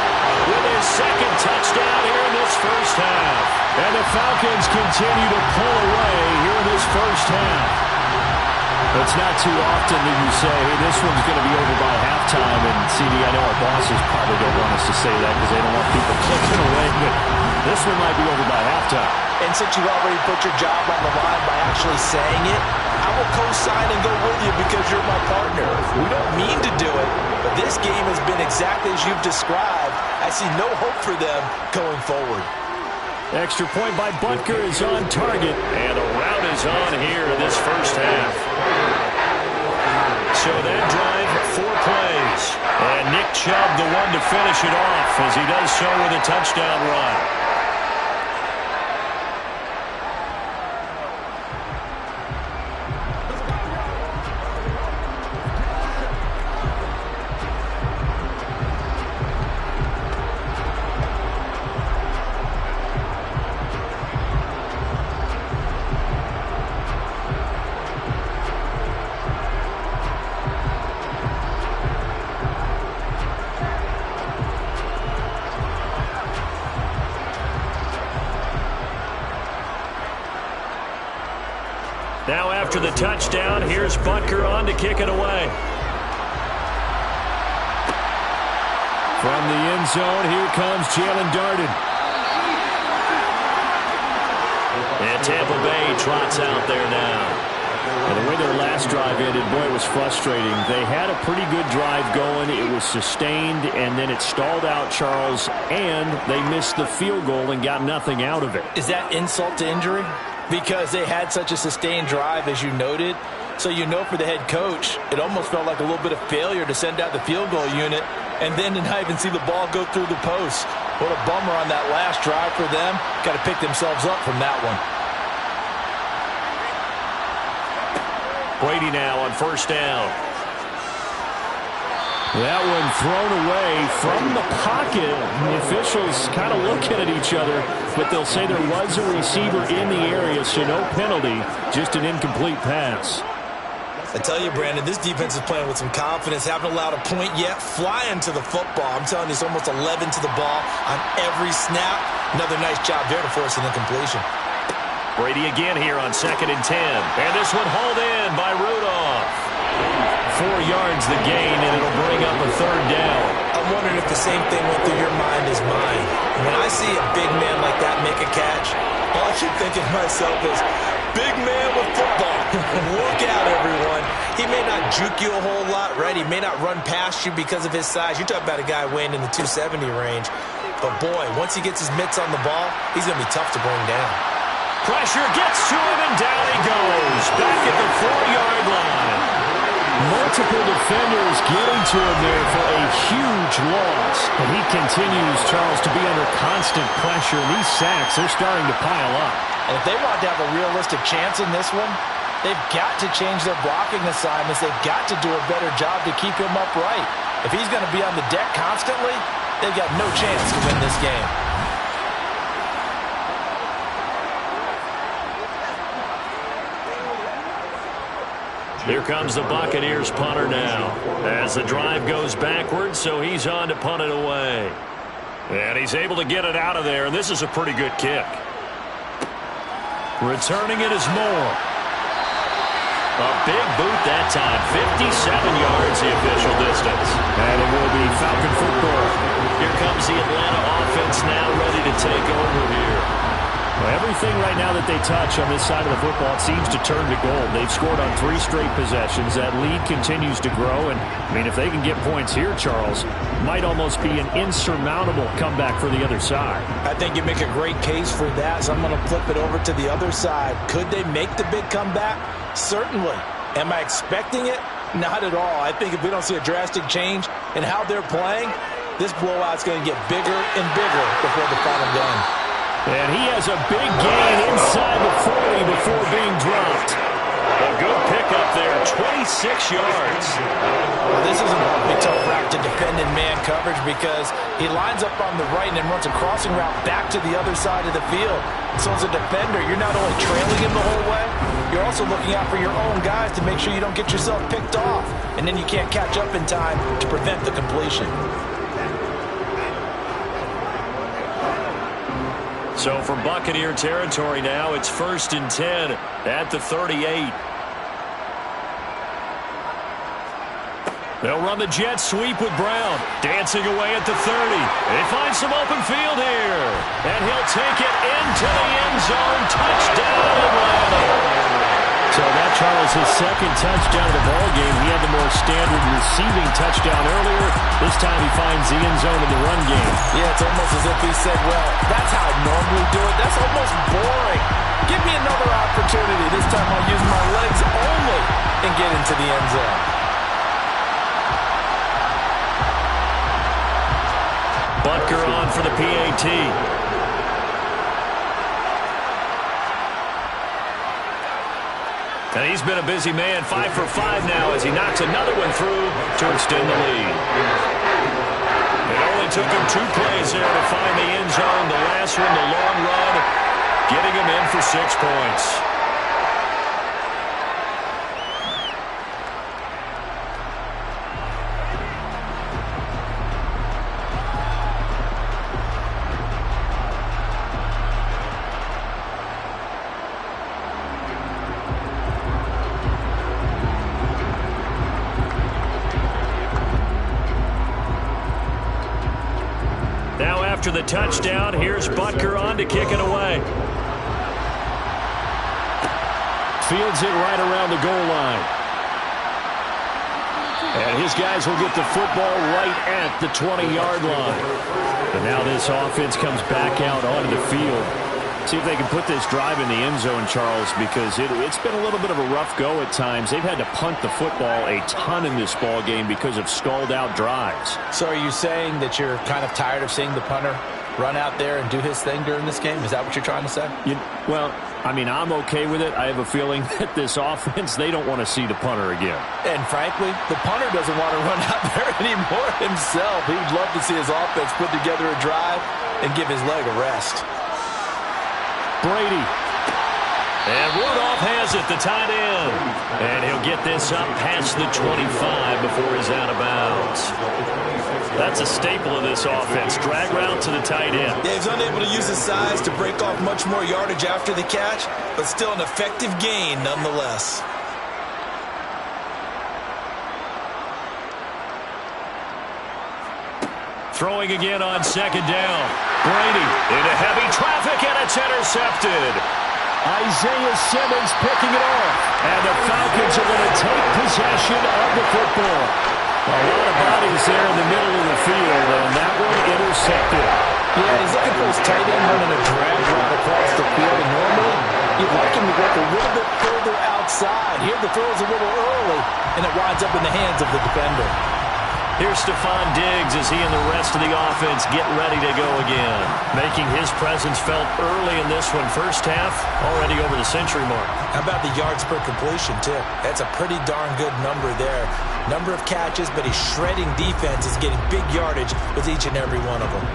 with his second touchdown here in this first half. And the Falcons continue to pull away here in this first half. It's not too often that you say, hey, this one's going to be over by halftime. And, CD, I know our bosses probably don't want us to say that because they don't want people clicking away. But this one might be over by halftime. And since you've already put your job on the line by actually saying it, I will co-sign and go with you because you're my partner. We don't mean to do it, but this game has been exactly as you've described. I see no hope for them going forward. Extra point by Butker is on target, and a rout is on here in this first half. So that drive, 4 plays. And Nick Chubb, the one to finish it off, as he does so with a touchdown run. Now after the touchdown, here's Butker on to kick it away. From the end zone, here comes Jalen Darden. And Tampa Bay trots out there now. And the way their last drive ended, boy, it was frustrating. They had a pretty good drive going. It was sustained, and then it stalled out, Charles, and they missed the field goal and got nothing out of it. Is that insult to injury? Because they had such a sustained drive, as you noted. So you know for the head coach, it almost felt like a little bit of failure to send out the field goal unit and then to not even see the ball go through the post. What a bummer on that last drive for them. Got to pick themselves up from that one. Brady now on first down. That one thrown away from the pocket. The officials kind of looking at each other, but they'll say there was a receiver in the area, so no penalty, just an incomplete pass. I tell you, Brandon, this defense is playing with some confidence. Haven't allowed a point yet. Flying to the football. I'm telling you, it's almost 11 to the ball on every snap. Another nice job there to force an incompletion. Brady again here on 2nd and 10. And this one hauled in by Rudolph. 4 yards the gain, and it'll bring up a third down. I'm wondering if the same thing went through your mind as mine. When I see a big man like that make a catch, keep thinking to myself is, big man with football. Look out, everyone. He may not juke you a whole lot, right? He may not run past you because of his size. You talk about a guy weighing in the 270 range. But, boy, once he gets his mitts on the ball, he's going to be tough to bring down. Pressure gets to him, and down he goes. Back at the 4-yard line. Multiple defenders getting to him there for a huge loss. And he continues, Charles, to be under constant pressure. And these sacks, they're starting to pile up. And if they want to have a realistic chance in this one, they've got to change their blocking assignments. They've got to do a better job to keep him upright. If he's going to be on the deck constantly, they've got no chance to win this game. Here comes the Buccaneers punter now. As the drive goes backwards, so he's on to punt it away. And he's able to get it out of there, and this is a pretty good kick. Returning it is Moore. A big boot that time. 57 yards the official distance. And it will be Falcon football. Here comes the Atlanta offense now ready to take over here. Well, everything right now that they touch on this side of the football, it seems to turn to gold. They've scored on 3 straight possessions. That lead continues to grow. And, I mean, if they can get points here, Charles, might almost be an insurmountable comeback for the other side. I think you make a great case for that, so I'm going to flip it over to the other side. Could they make the big comeback? Certainly. Am I expecting it? Not at all. I think if we don't see a drastic change in how they're playing, this blowout's going to get bigger and bigger before the final game. And he has a big gain inside the 40 before being dropped. A good pickup there, 26 yards. Well, this is an awfully tough route to defend in man coverage because he lines up on the right and then runs a crossing route back to the other side of the field. So as a defender, you're not only trailing him the whole way, you're also looking out for your own guys to make sure you don't get yourself picked off. And then you can't catch up in time to prevent the completion. So from Buccaneer territory now, it's 1st and 10 at the 38. They'll run the jet sweep with Brown. Dancing away at the 30. They find some open field here. And he'll take it into the end zone. Touchdown, Atlanta. So that, Charles, his second touchdown of the ballgame. He had the more standard receiving touchdown earlier. This time he finds the end zone in the run game. Yeah, it's almost as if he said, well, that's how I normally do it. That's almost boring. Give me another opportunity. This time I'll use my legs only and get into the end zone. Butker on for the PAT. And he's been a busy man, 5 for 5 now as he knocks another one through to extend the lead. It only took him 2 plays there to find the end zone. The last one, the long run, getting him in for 6 points. After the touchdown, here's Butker on to kick it away. Fields it right around the goal line. And his guys will get the football right at the 20-yard line. And now this offense comes back out onto the field. See if they can put this drive in the end zone, Charles, because it's been a little bit of a rough go at times. They've had to punt the football a ton in this ball game because of stalled-out drives. So are you saying that you're kind of tired of seeing the punter run out there and do his thing during this game? Is that what you're trying to say? Well, I mean, I'm okay with it. I have a feeling that this offense, they don't want to see the punter again. And frankly, the punter doesn't want to run out there anymore himself. He'd love to see his offense put together a drive and give his leg a rest. Brady. And Rudolph has it, the tight end. And he'll get this up past the 25 before he's out of bounds. That's a staple of this offense. Drag route to the tight end. Yeah, he's unable to use his size to break off much more yardage after the catch, but still an effective gain nonetheless. Throwing again on 2nd down. Brady into heavy traffic, and it's intercepted. intercepted. Isaiah Simmons picking it off. And the Falcons are going to take possession of the football. A lot of bodies there in the middle of the field, and that one intercepted. Yeah, he's looking for his tight end running a drag route across the field. And normally, you'd like him to work a little bit further outside. Here, the throw is a little early, and it winds up in the hands of the defender. Here's Stephon Diggs as he and the rest of the offense get ready to go again. Making his presence felt early in this one. First half, already over the century mark. How about the yards per completion, too? That's a pretty darn good number there. Number of catches, but he's shredding defense. Is getting big yardage with each and every one of them.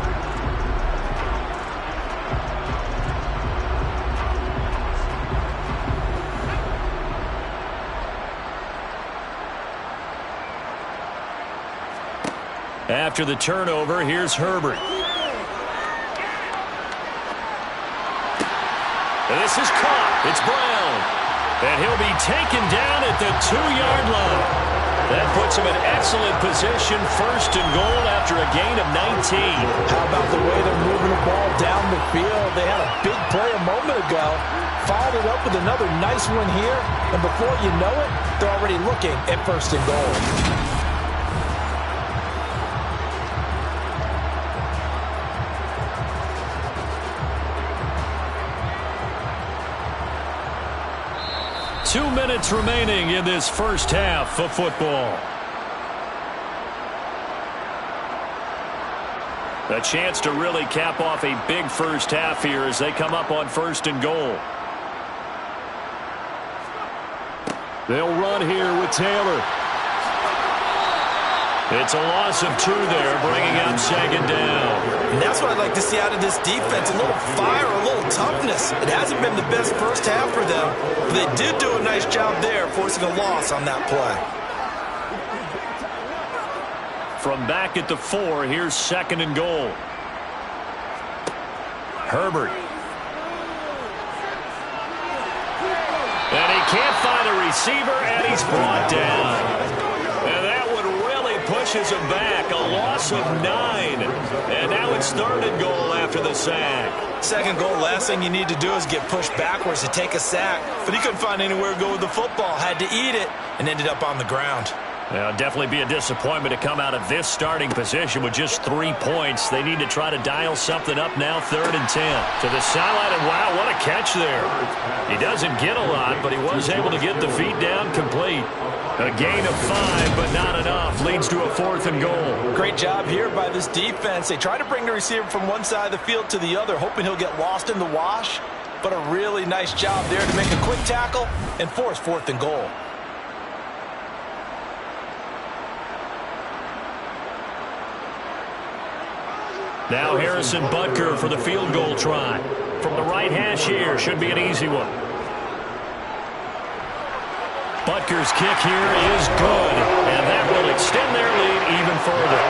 After the turnover, here's Herbert. This is caught. It's Brown. And he'll be taken down at the 2-yard line. That puts him in excellent position, first and goal after a gain of 19. How about the way they're moving the ball down the field? They had a big play a moment ago. Followed it up with another nice one here. And before you know it, they're already looking at first and goal. Two minutes remaining in this first half of football. A chance to really cap off a big first half here as they come up on first and goal. They'll run here with Taylor. It's a loss of 2 there, bringing up second down. And that's what I'd like to see out of this defense, a little fire, a little toughness. It hasn't been the best first half for them, but they did do a nice job there, forcing a loss on that play. From back at the 4, here's second and goal. Herbert. And he can't find a receiver, and he's brought down. And that one really pushes him back. A loss of 9. And now it's third and goal after the sack. Second goal, last thing you need to do is get pushed backwards to take a sack. But he couldn't find anywhere to go with the football. Had to eat it and ended up on the ground. It'll definitely be a disappointment to come out of this starting position with just 3 points. They need to try to dial something up now, third and 10. To the sideline, and wow, what a catch there. He doesn't get a lot, but he was able to get the feet down complete. A gain of 5, but not enough. Leads to a fourth and goal. Great job here by this defense. They try to bring the receiver from one side of the field to the other, hoping he'll get lost in the wash. But a really nice job there to make a quick tackle and force fourth and goal. Now Harrison Butker for the field goal try. From the right hash here, should be an easy one. Butker's kick here is good, and that will extend their lead even further.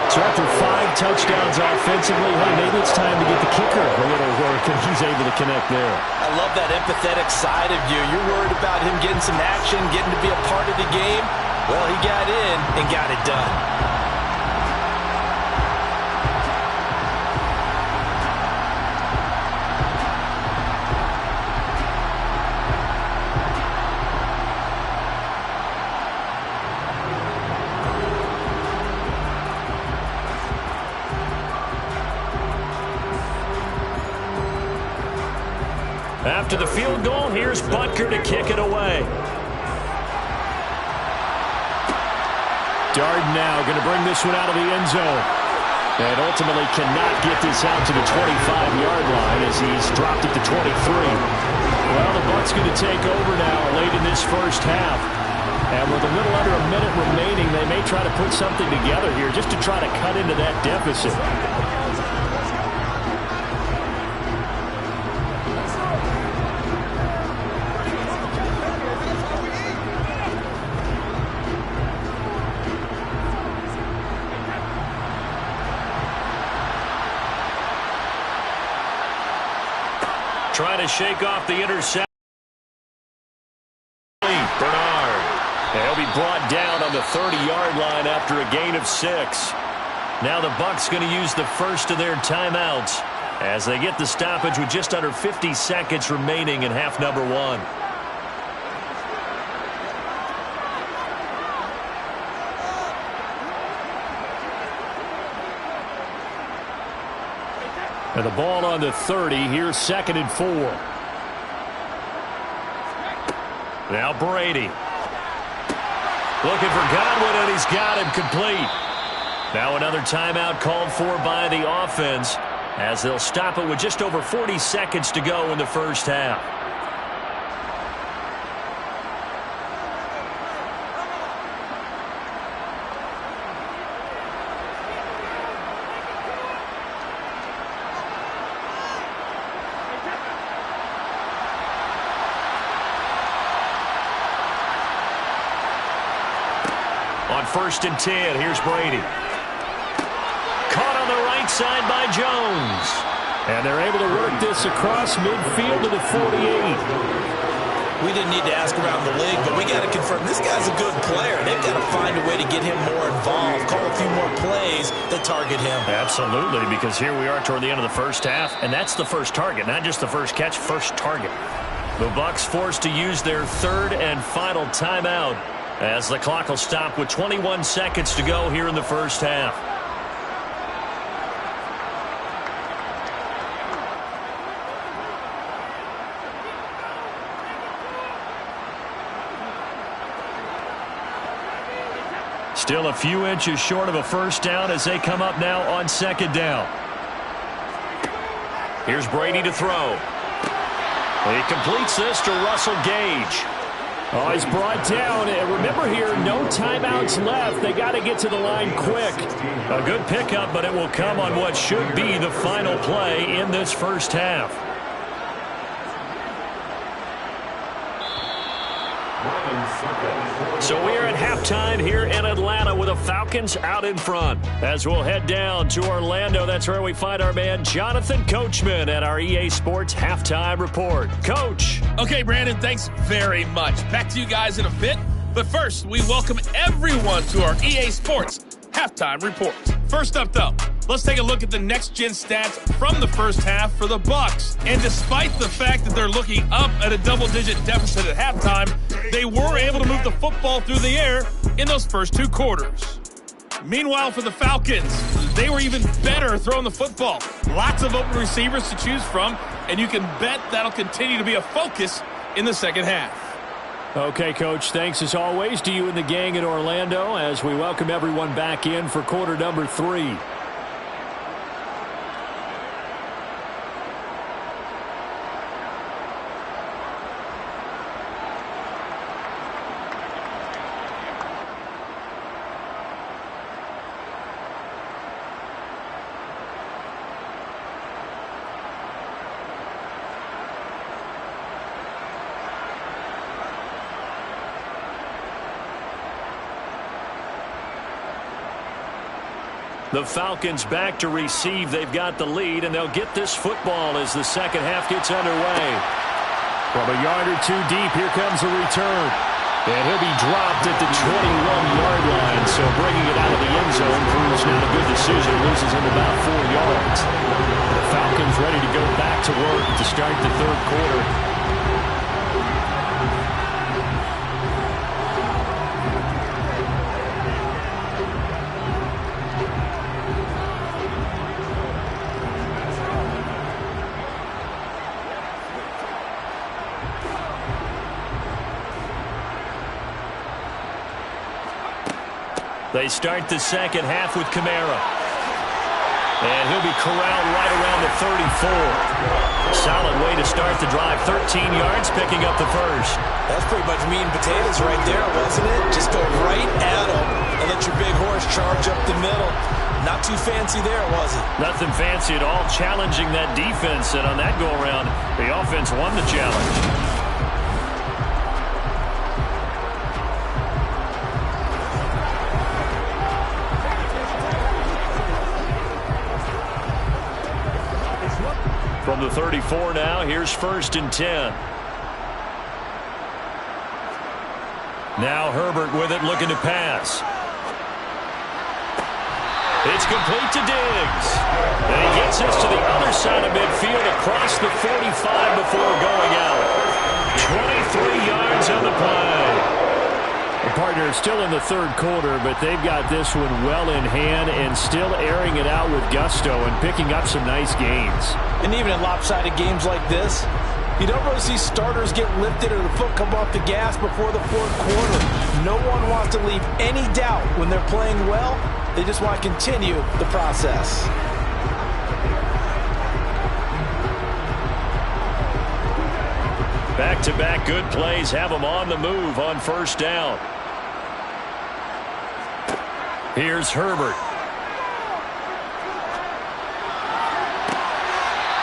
So after 5 touchdowns offensively, hey, maybe it's time to get the kicker a little work, and he's able to connect there. I love that empathetic side of you. You're worried about him getting some action, getting to be a part of the game. Well, he got in and got it done. After the field goal, here's Butker to kick it away. Darden now going to bring this one out of the end zone. And ultimately cannot get this out to the 25-yard line as he's dropped it to 23. Well, the Bucs going to take over now late in this first half. And with a little under a minute remaining, they may try to put something together here just to try to cut into that deficit. Trying to shake off the interception. Bernard. And he'll be brought down on the 30-yard line after a gain of 6. Now the Bucs going to use the first of their timeouts. as they get the stoppage with just under 50 seconds remaining in half number one. And the ball on the 30. Here's 2nd and 4. Now Brady. Looking for Godwin, and he's got him complete. Now another timeout called for by the offense as they'll stop it with just over 40 seconds to go in the first half. On 1st and 10, here's Brady. Caught on the right side by Jones. And they're able to work this across midfield to the 48. We didn't need to ask around the league, but we got to confirm this guy's a good player. They've got to find a way to get him more involved, call a few more plays that target him. Absolutely, because here we are toward the end of the first half, and that's the first target, not just the first catch, first target. The Bucs forced to use their 3rd and final timeout as the clock will stop with 21 seconds to go here in the first half. Still a few inches short of a first down as they come up now on 2nd down. Here's Brady to throw. He completes this to Russell Gage. Oh, he's brought down. And remember here, no timeouts left. They got to get to the line quick. A good pickup, but it will come on what should be the final play in this first half. So we're at halftime here in Atlanta with the Falcons out in front. As we'll head down to Orlando, that's where we find our man Jonathan Coachman at our EA Sports Halftime Report. Coach. Okay, Brandon, thanks very much. Back to you guys in a bit. But first, we welcome everyone to our EA Sports Halftime Report. First up, though, let's take a look at the next-gen stats from the first half for the Bucs. And despite the fact that they're looking up at a double-digit deficit at halftime, they were able to move the football through the air in those first 2 quarters. Meanwhile, for the Falcons, they were even better throwing the football. Lots of open receivers to choose from, and you can bet that'll continue to be a focus in the second half. Okay, Coach, thanks as always to you and the gang in Orlando as we welcome everyone back in for quarter number 3. The Falcons back to receive. They've got the lead, and they'll get this football as the second half gets underway. From a yard or 2 deep, here comes a return. And he'll be dropped at the 21-yard line. So bringing it out of the end zone proves not a good decision. Loses him about 4 yards. The Falcons ready to go back to work to start the 3rd quarter. They start the second half with Kamara. And he'll be corralled right around the 34. Solid way to start the drive. 13 yards, picking up the first. That's pretty much meat and potatoes right there, wasn't it? Just go right at them and let your big horse charge up the middle. Not too fancy there, was it? Nothing fancy at all. Challenging that defense, and on that go-around, the offense won the challenge. From the 34 now, here's 1st and 10. Now Herbert with it, looking to pass. It's complete to Diggs. And he gets us to the other side of midfield across the 45 before going out. 23 yards on the play. The partner is still in the third quarter, but they've got this one well in hand and still airing it out with gusto and picking up some nice gains. And even in lopsided games like this, you don't really see starters get lifted or the foot come off the gas before the fourth quarter. No one wants to leave any doubt when they're playing well. They just want to continue the process. Back-to-back good plays have them on the move on first down. Here's Herbert.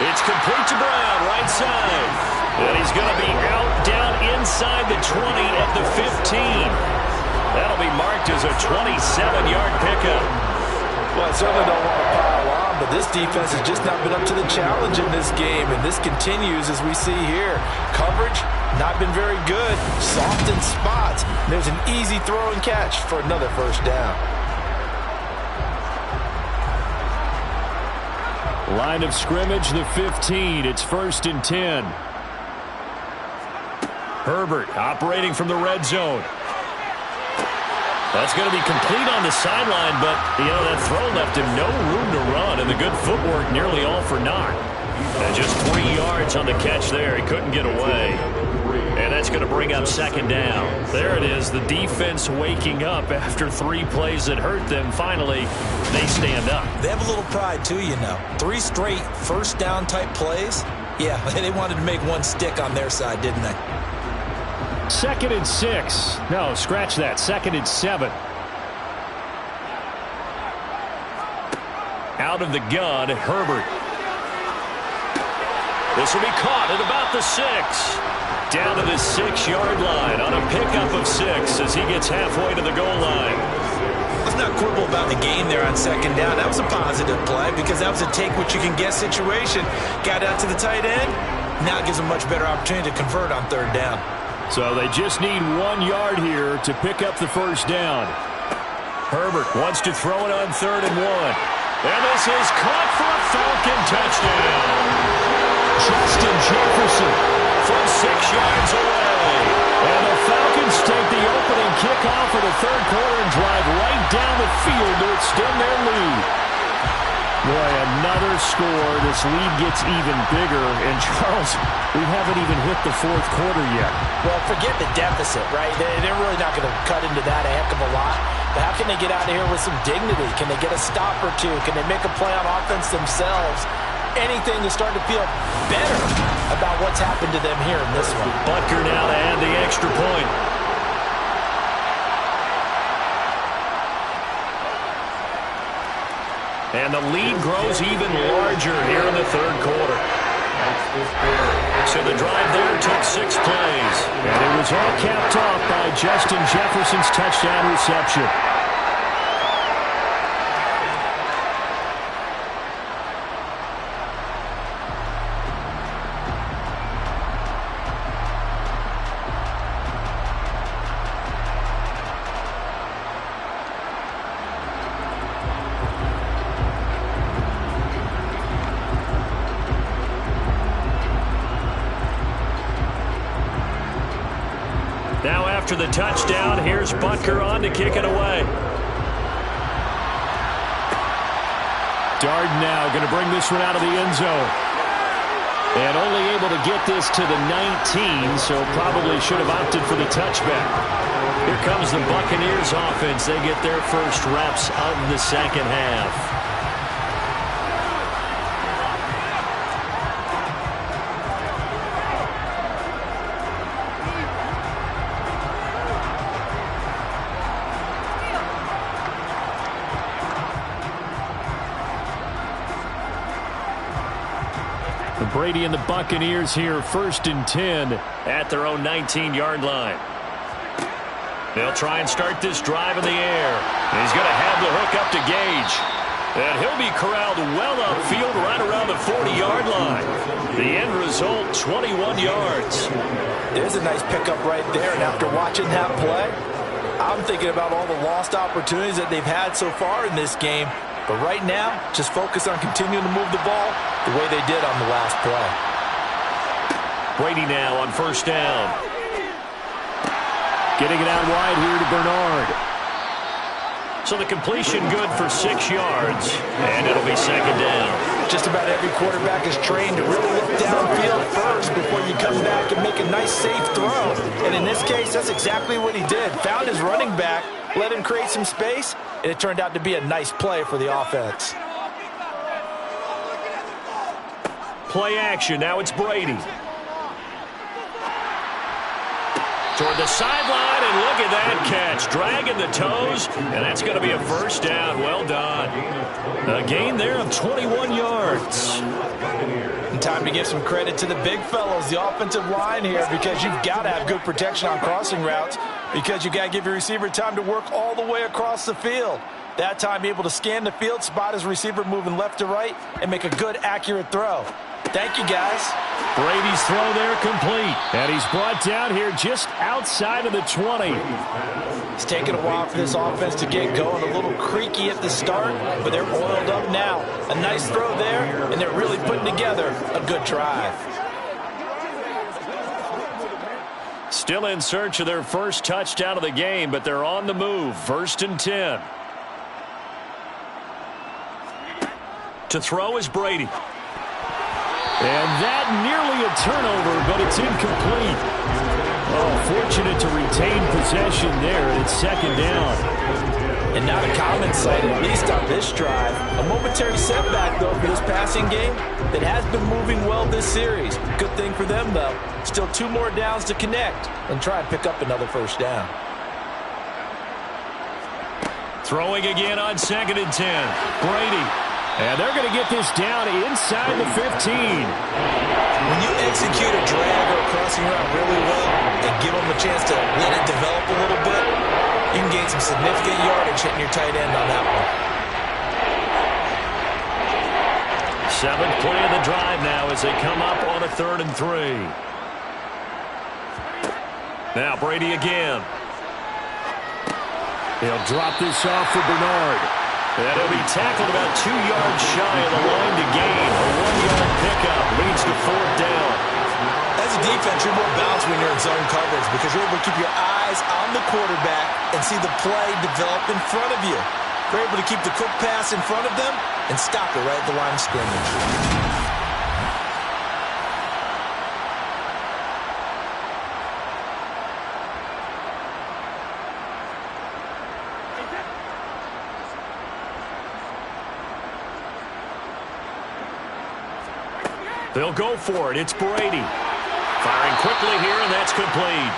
It's complete to Brown, right side. And he's going to be out down inside the 20 at the 15. That'll be marked as a 27-yard pickup. Well, I certainly don't want to pile on, but this defense has just not been up to the challenge in this game, and this continues as we see here. Coverage, not been very good. Soft in spots. There's an easy throw and catch for another first down. Line of scrimmage, the 15. It's 1st and 10. Herbert operating from the red zone. That's going to be complete on the sideline, but, that throw left him no room to run, and the good footwork nearly all for naught. And just 3 yards on the catch there. He couldn't get away. And that's going to bring up second down. There it is, the defense waking up after 3 plays that hurt them. Finally, they stand up. They have a little pride, too, 3 straight first down type plays. Yeah, they wanted to make one stick on their side, didn't they? 2nd and 6. No, scratch that. 2nd and 7. Out of the gun, Herbert. This will be caught at about the 6. Down to the 6-yard line on a pickup of 6 as he gets halfway to the goal line. Let's not quibble about the game there on second down. That was a positive play because that was a take-what-you-can-get situation. Got out to the tight end. Now it gives them a much better opportunity to convert on third down. So they just need 1 yard here to pick up the first down. Herbert wants to throw it on 3rd and 1. And this is caught for a Falcon touchdown. Justin Jefferson from 6 yards away. And the Falcons take the opening kickoff of the third quarter and drive right down the field to extend their lead. Boy, another score. This lead gets even bigger. And, Charles, we haven't even hit the fourth quarter yet. Well, forget the deficit, right? They're really not going to cut into that a heck of a lot. But how can they get out of here with some dignity? Can they get a stop or two? Can they make a play on offense themselves? Anything to start to feel better about what's happened to them here in this one. Butker now to add the extra point. And the lead grows even larger here in the third quarter. So the drive there took 6 plays. And it was all capped off by Justin Jefferson's touchdown reception. Now after the touchdown, here's Butker on to kick it away. Darden now going to bring this one out of the end zone. And only able to get this to the 19, so probably should have opted for the touchback. Here comes the Buccaneers offense. They get their first reps of the second half. Brady and the Buccaneers here, 1st and 10 at their own 19-yard line. They'll try and start this drive in the air. He's going to have the hook up to Gage. And he'll be corralled well upfield right around the 40-yard line. The end result, 21 yards. There's a nice pickup right there, and after watching that play, I'm thinking about all the lost opportunities that they've had so far in this game. But right now, just focus on continuing to move the ball the way they did on the last play. Brady now on first down. Getting it out wide here to Bernard. So the completion good for 6 yards, and it'll be second down. Just about every quarterback is trained to really look downfield first before you come back and make a nice, safe throw. And in this case, that's exactly what he did. Found his running back, let him create some space, and it turned out to be a nice play for the offense. Play action. Now it's Brady. Toward the sideline, and look at that catch. Dragging the toes, and that's going to be a first down. Well done. A gain there of 21 yards. And time to give some credit to the big fellows, the offensive line here, because you've got to have good protection on crossing routes, because you've got to give your receiver time to work all the way across the field. That time, able to scan the field, spot his receiver moving left to right, and make a good, accurate throw. Thank you, guys. Brady's throw there complete. And he's brought down here just outside of the 20. It's taken a while for this offense to get going. A little creaky at the start, but they're oiled up now. A nice throw there, and they're really putting together a good drive. Still in search of their first touchdown of the game, but they're on the move. 1st and 10. To throw is Brady. And that nearly a turnover, but it's incomplete. Oh, fortunate to retain possession there, and it's second down. And not a common sight, at least on this drive. A momentary setback, though, for this passing game that has been moving well this series. Good thing for them, though. Still 2 more downs to connect and try and pick up another first down. Throwing again on 2nd and 10. Brady. And they're going to get this down inside the 15. When you execute a drag or a crossing route really well and give them a chance to let it develop a little bit, you can gain some significant yardage hitting your tight end on that one. 7th play of the drive now as they come up on a 3rd and 3. Now Brady again. He'll drop this off for Bernard. And he'll be tackled about 2 yards shy of the line to gain. A 1-yard pickup leads to 4th down. As a defense, you're more balanced when you're in zone coverage because you're able to keep your eyes on the quarterback and see the play develop in front of you. You're able to keep the quick pass in front of them and stop it right at the line of scrimmage. They'll go for it. It's Brady. Firing quickly here, and that's complete.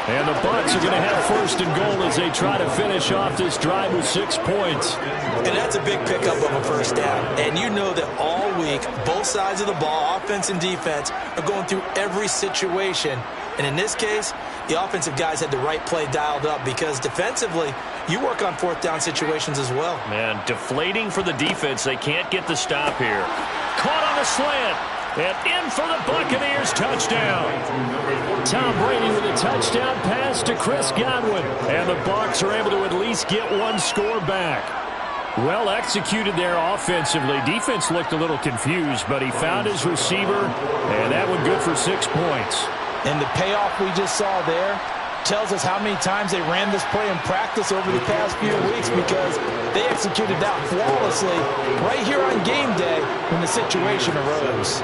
And the Bucs are going to have 1st and goal as they try to finish off this drive with 6 points. And that's a big pickup of a first down. And you know that all week, both sides of the ball, offense and defense, are going through every situation. And in this case, the offensive guys had the right play dialed up because defensively, you work on 4th down situations as well. Man, deflating for the defense. They can't get the stop here. Caught on the slant. And in for the Buccaneers, touchdown. Tom Brady with a touchdown pass to Chris Godwin. And the Bucs are able to at least get 1 score back. Well executed there offensively. Defense looked a little confused, but he found his receiver, and that one good for 6 points. And the payoff we just saw there tells us how many times they ran this play in practice over the past few weeks because they executed that flawlessly right here on game day when the situation arose.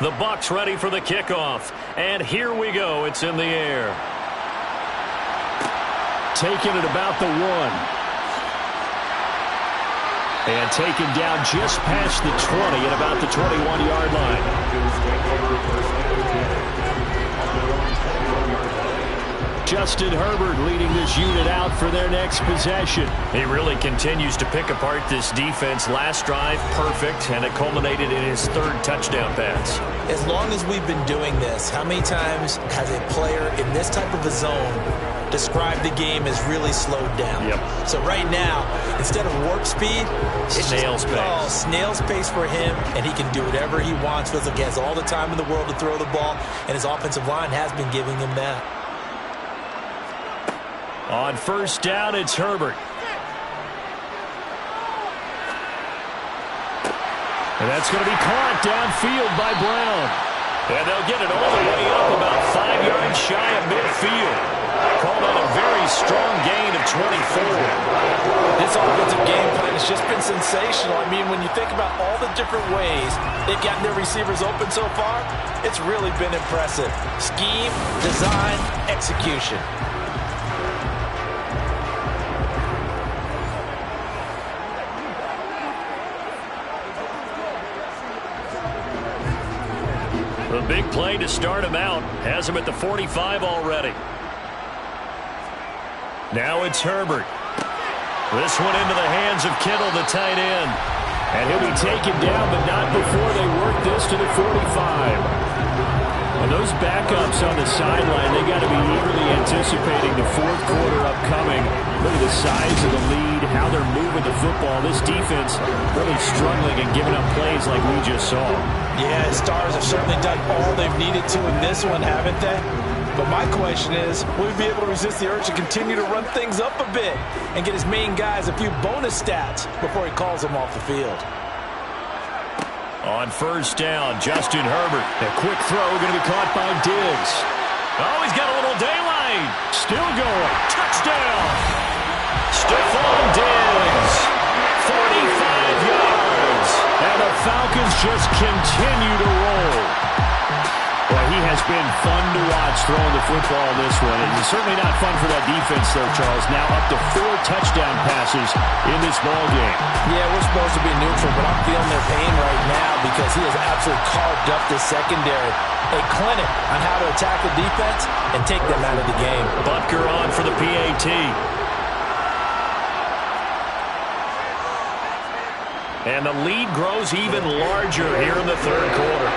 The Bucs ready for the kickoff. And here we go. It's in the air. Taking it about the 1. And taken down just past the 20 at about the 21-yard line. Justin Herbert leading this unit out for their next possession. He really continues to pick apart this defense. Last drive, perfect, and it culminated in his third touchdown pass. As long as we've been doing this, how many times has a player in this type of a zone described the game as really slowed down? Yep. So right now, instead of warp speed, it's snail's pace. Oh, snail's pace for him, and he can do whatever he wants. Feels like he has all the time in the world to throw the ball, and his offensive line has been giving him that. On first down, it's Herbert. And that's going to be caught downfield by Brown. And they'll get it all the way up about 5 yards shy of midfield. Called on a very strong gain of 24. This offensive game plan has just been sensational. I mean, when you think about all the different ways they've gotten their receivers open so far, it's really been impressive. Scheme, design, execution. The big play to start him out has him at the 45 already. Now it's Herbert. This one into the hands of Kittle, the tight end. And he'll be taken down, but not before they work this to the 45. Well, those backups on the sideline, they got to be eagerly anticipating the fourth quarter upcoming. Look at the size of the lead, how they're moving the football. This defense really struggling and giving up plays like we just saw. Yeah, Stars have certainly done all they've needed to in this one, haven't they? But my question is, will he be able to resist the urge to continue to run things up a bit and get his main guys a few bonus stats before he calls them off the field? On first down, Justin Herbert. A quick throw going to be caught by Diggs. Oh, he's got a little daylight. Still going. Touchdown. Stephon Diggs. 45 yards. And the Falcons just continue to roll. Well, he has been fun to watch throwing the football this one. It's certainly not fun for that defense, though, Charles. Now up to 4 touchdown passes in this ball game. Yeah, we're supposed to be neutral, but I'm feeling their pain right now because he has absolutely carved up this secondary. A clinic on how to attack the defense and take them out of the game. Butker on for the PAT. And the lead grows even larger here in the third quarter.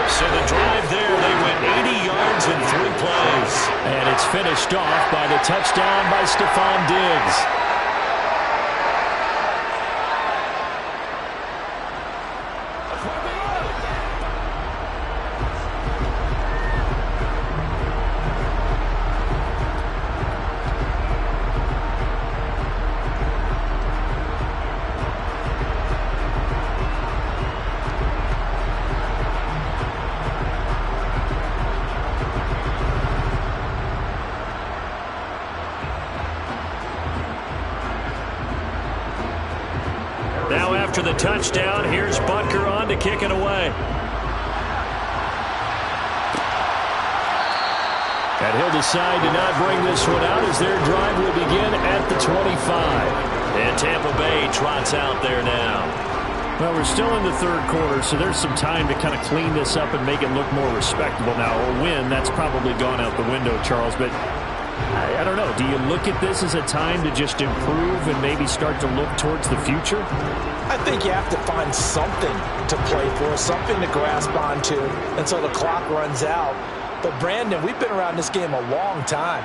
So the drive there, they went 80 yards in 3 plays. And it's finished off by the touchdown by Stephon Diggs. Now after the touchdown, here's Butker on to kick it away. And he'll decide to not bring this one out as their drive will begin at the 25. And Tampa Bay trots out there now. Well, we're still in the third quarter, so there's some time to kind of clean this up and make it look more respectable. Now, a win, that's probably gone out the window, Charles, but I don't know. Do you look at this as a time to just improve and maybe start to look towards the future? I think you have to find something to play for, something to grasp onto until the clock runs out. But, Brandon, we've been around this game a long time.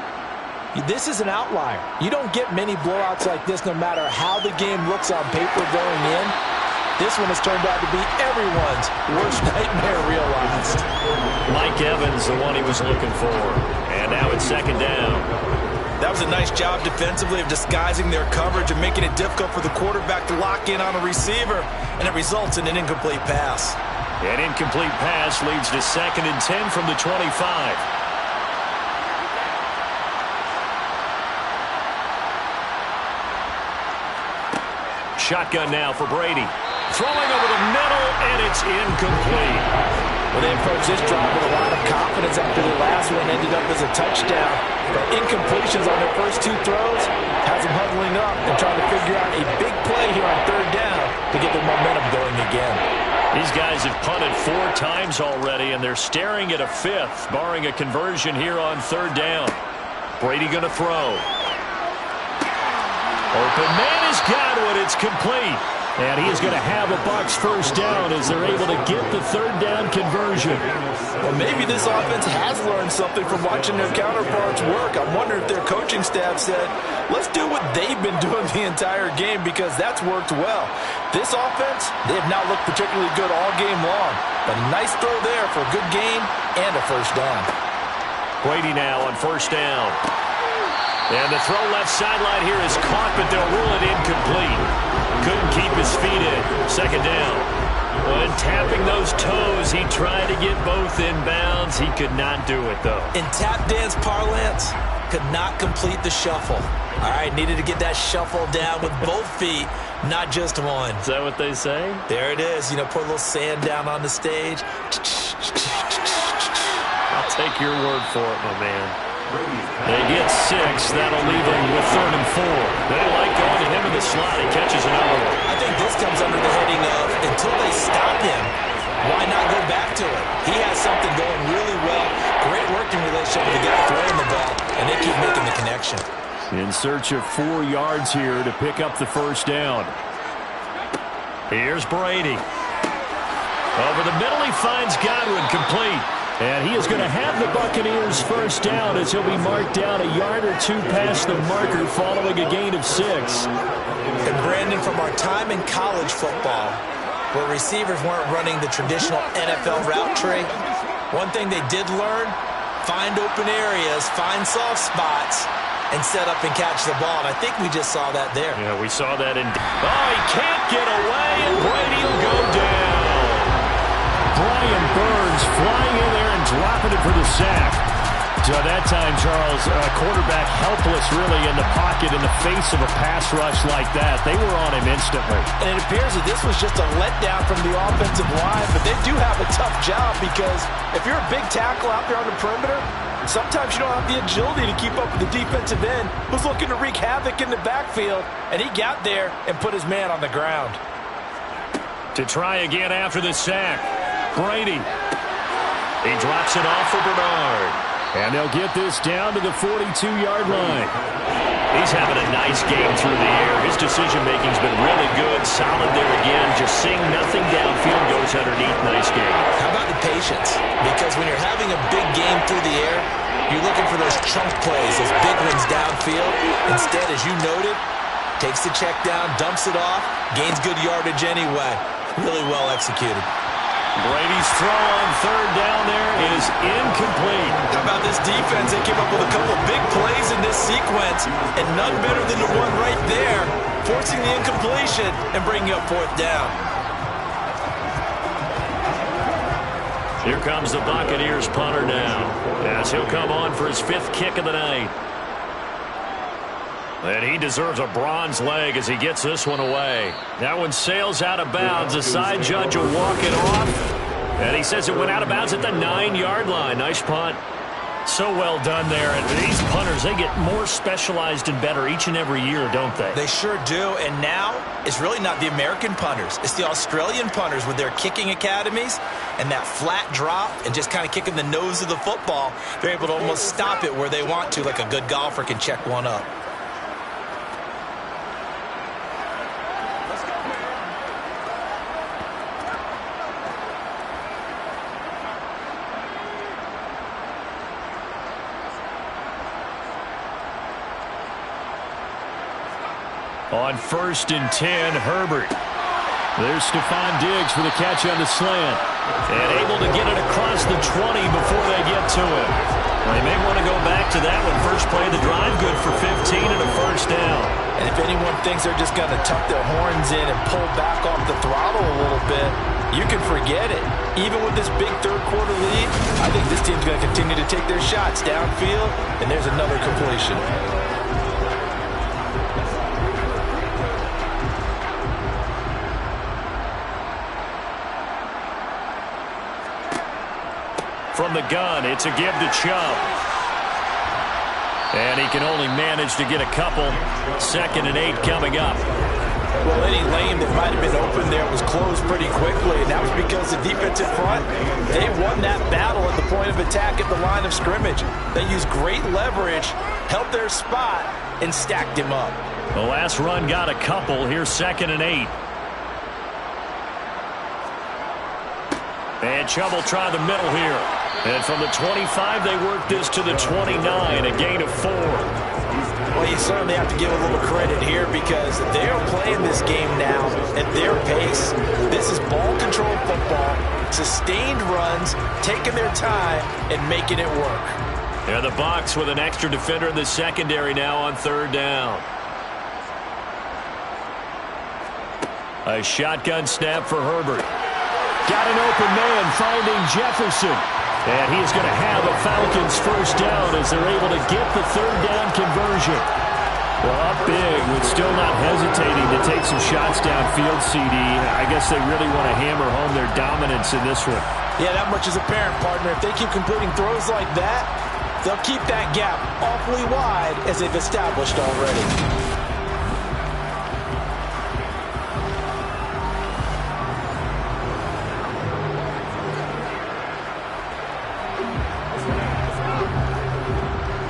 This is an outlier. You don't get many blowouts like this no matter how the game looks on paper going in. This one has turned out to be everyone's worst nightmare realized. Mike Evans, the one he was looking for. And now it's second down. That was a nice job defensively of disguising their coverage and making it difficult for the quarterback to lock in on a receiver. And it results in an incomplete pass. An incomplete pass leads to 2nd and 10 from the 25. Shotgun now for Brady. Throwing over the middle, and it's incomplete. Well, they approached this drive with a lot of confidence after the last one ended up as a touchdown. But incompletions on their first 2 throws has them huddling up and trying to figure out a big play here on 3rd down to get their momentum going again. These guys have punted 4 times times already, and they're staring at a fifth, barring a conversion here on third down. Brady going to throw. Open man is Godwin. It's complete. And he is going to have a Bucs first down as they're able to get the third down conversion. Well, maybe this offense has learned something from watching their counterparts work. I'm wondering if their coaching staff said, let's do what they've been doing the entire game, because that's worked well. This offense, they have not looked particularly good all game long. But a nice throw there for a good gain and a first down. Brady now on first down. And the throw left sideline here is caught, but they'll rule it incomplete. Couldn't keep his feet in. Second down. When tapping those toes, he tried to get both in bounds. He could not do it, though. In tap dance parlance, could not complete the shuffle. All right, needed to get that shuffle down with both feet, not just one. Is that what they say? There it is. You know, put a little sand down on the stage. I'll take your word for it, my man. They get 6. That'll leave them with 3rd and 4. They like going to him in the slot. He catches another one. I think this comes under the heading of, until they stop him, why not go back to it? He has something going really well. Great working relationship with the guy throwing the ball, and they keep making the connection. In search of 4 yards here to pick up the first down. Here's Brady. Over the middle, he finds Godwin, complete. And he is going to have the Buccaneers first down as he'll be marked down a yard or 2 past the marker following a gain of 6. And Brandon, from our time in college football, where receivers weren't running the traditional NFL route tree, one thing they did learn, find open areas, find soft spots, and set up and catch the ball. And I think we just saw that there. Yeah, we saw that in... Oh, he can't get away, and Brady will go down. Brian Burns flying in there and dropping it for the sack. So that time, Charles, quarterback helpless really in the pocket in the face of a pass rush like that. They were on him instantly. And it appears that this was just a letdown from the offensive line, but they do have a tough job, because if you're a big tackle out there on the perimeter, sometimes you don't have the agility to keep up with the defensive end who's looking to wreak havoc in the backfield, and he got there and put his man on the ground. To try again after the sack. Brady. He drops it off for Bernard. And they'll get this down to the 42-yard line. He's having a nice game through the air. His decision-making's been really good. Solid there again. Just seeing nothing downfield goes underneath. Nice game. How about the patience? Because when you're having a big game through the air, you're looking for those chunk plays, those big ones downfield. Instead, as you noted, takes the check down, dumps it off, gains good yardage anyway. Really well executed. Brady's throw on third down there is incomplete. How about this defense? They came up with a couple big plays in this sequence, and none better than the one right there, forcing the incompletion and bringing up 4th down. Here comes the Buccaneers punter now, as he'll come on for his 5th kick of the night. And he deserves a bronze leg as he gets this one away. That one sails out of bounds. The side judge will walk it off. And he says it went out of bounds at the 9-yard line. Nice punt. So well done there. And these punters, they get more specialized and better each and every year, don't they? They sure do. And now it's really not the American punters. It's the Australian punters with their kicking academies and that flat drop and just kind of kicking the nose of the football. They're able to almost stop it where they want to, like a good golfer can check one up. On 1st and 10, Herbert. There's Stephon Diggs for the catch on the slant. And able to get it across the 20 before they get to it. They may want to go back to that one. First play of the drive, good for 15 and a first down. And if anyone thinks they're just going to tuck their horns in and pull back off the throttle a little bit, you can forget it. Even with this big third-quarter lead, I think this team's going to continue to take their shots downfield, and there's another completion. From the gun, it's a give to Chubb. And he can only manage to get a couple. 2nd and 8 coming up. Well, any lane that might have been open there was closed pretty quickly, and that was because the defensive front, they won that battle at the point of attack at the line of scrimmage. They used great leverage, held their spot, and stacked him up. The last run got a couple. Here's 2nd and 8. And Chubb will try the middle here. And from the 25, they work this to the 29, a gain of 4. Well, you certainly have to give a little credit here because they're playing this game now at their pace. This is ball control football, sustained runs, taking their time, and making it work. Yeah, the Bucs with an extra defender in the secondary now on 3rd down. A shotgun snap for Herbert. Got an open man finding Jefferson. And he's going to have a Falcons first down as they're able to get the 3rd down conversion. Well, up big with still not hesitating to take some shots downfield, CD. I guess they really want to hammer home their dominance in this one. Yeah, that much is apparent, partner. If they keep completing throws like that, they'll keep that gap awfully wide as they've established already.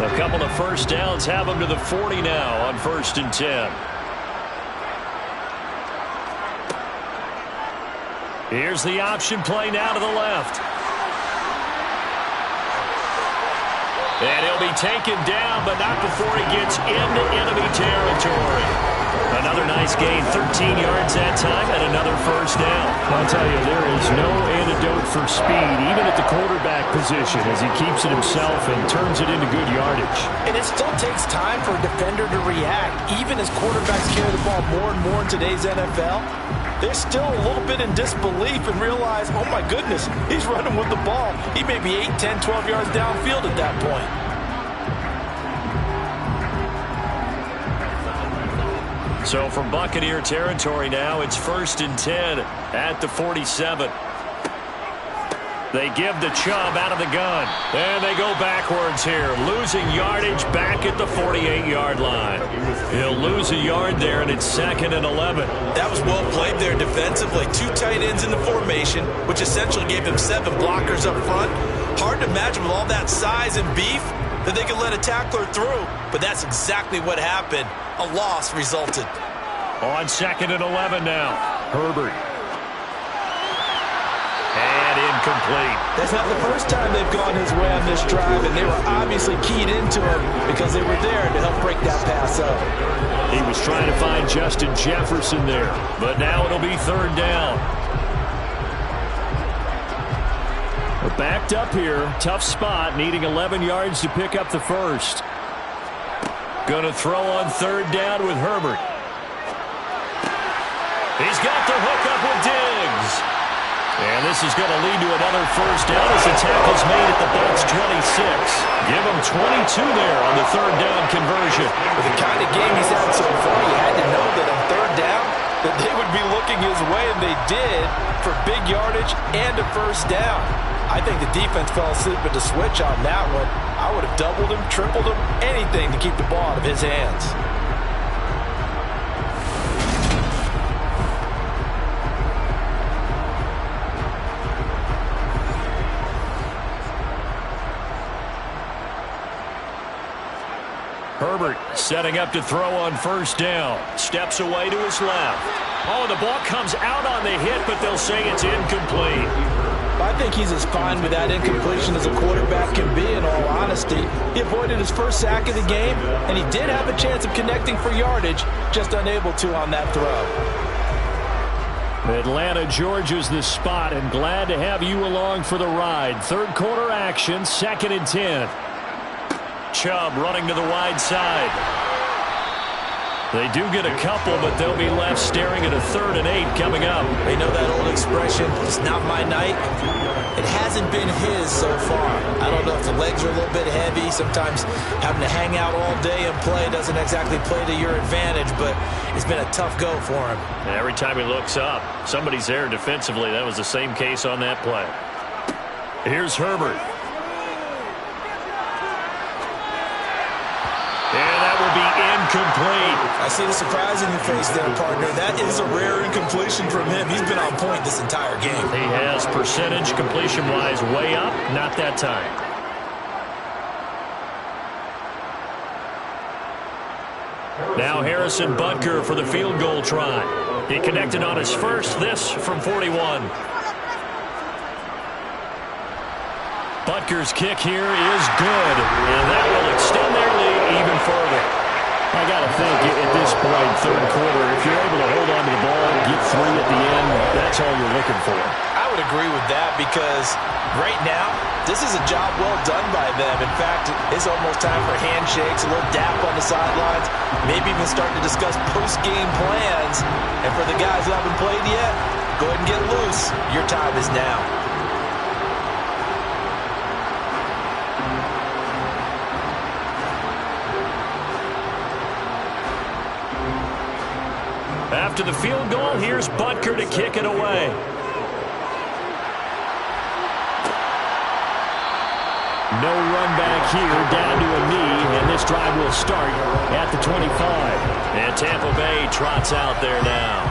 A couple of first downs have them to the 40 now on 1st and 10. Here's the option play now to the left. And he'll be taken down, but not before he gets into enemy territory. Another nice gain, 13 yards that time, and another first down. I'll tell you, there is no antidote for speed, even at the quarterback position, as he keeps it himself and turns it into good yardage. And it still takes time for a defender to react. Even as quarterbacks carry the ball more and more in today's NFL, they're still a little bit in disbelief and realize, oh my goodness, he's running with the ball. He may be 8, 10, 12 yards downfield at that point. So from Buccaneer territory now, it's 1st and 10 at the 47. They give the Chubb out of the gun. And they go backwards here, losing yardage back at the 48-yard line. He'll lose a yard there, and it's 2nd and 11. That was well played there defensively. 2 tight ends in the formation, which essentially gave them 7 blockers up front. Hard to imagine with all that size and beef that they could let a tackler through. But that's exactly what happened. A loss resulted. On 2nd and 11 now. Herbert. And incomplete. That's not the first time they've gone his way on this drive, and they were obviously keyed into him because they were there to help break that pass up. He was trying to find Justin Jefferson there, but now it'll be 3rd down. We're backed up here. Tough spot, needing 11 yards to pick up the first. Going to throw on 3rd down with Herbert. He's got the hook up with Diggs. And this is going to lead to another first down as the tackle's made at the Bucs 26. Give him 22 there on the 3rd down conversion. With the kind of game he's had so far, you had to know that on 3rd down that they would be looking his way, and they did, for big yardage and a first down. I think the defense fell asleep at the switch on that one. I would have doubled him, tripled him, anything to keep the ball out of his hands. Herbert setting up to throw on 1st down. Steps away to his left. Oh, the ball comes out on the hit, but they'll say it's incomplete. I think he's as fine with that incompletion as a quarterback can be, in all honesty. He avoided his first sack of the game, and he did have a chance of connecting for yardage, just unable to on that throw. Atlanta, Georgia's the spot, and glad to have you along for the ride. 3rd quarter action, 2nd and 10. Chubb running to the wide side. They do get a couple, but they'll be left staring at a 3rd and 8 coming up. They know that old expression, it's not my night. It hasn't been his so far. I don't know if the legs are a little bit heavy. Sometimes having to hang out all day and play doesn't exactly play to your advantage, but it's been a tough go for him. And every time he looks up, somebody's there defensively. That was the same case on that play. Here's Herbert. And that will be incomplete. I see the surprise in your face there, partner. That is a rare incompletion from him. He's been on point this entire game. He has percentage completion-wise way up. Not that time. Now Harrison Butker for the field goal try. He connected on his first, this from 41. Butker's kick here is good, and that will extend their lead even further. I got to think at this point, third quarter, if you're able to hold on to the ball and get three at the end, that's all you're looking for. I would agree with that because right now, this is a job well done by them. In fact, it's almost time for handshakes, a little dap on the sidelines, maybe even starting to discuss post-game plans. And for the guys who haven't played yet, go ahead and get loose. Your time is now. After the field goal, here's Butker to kick it away. No run back here, down to a knee, and this drive will start at the 25. And Tampa Bay trots out there now.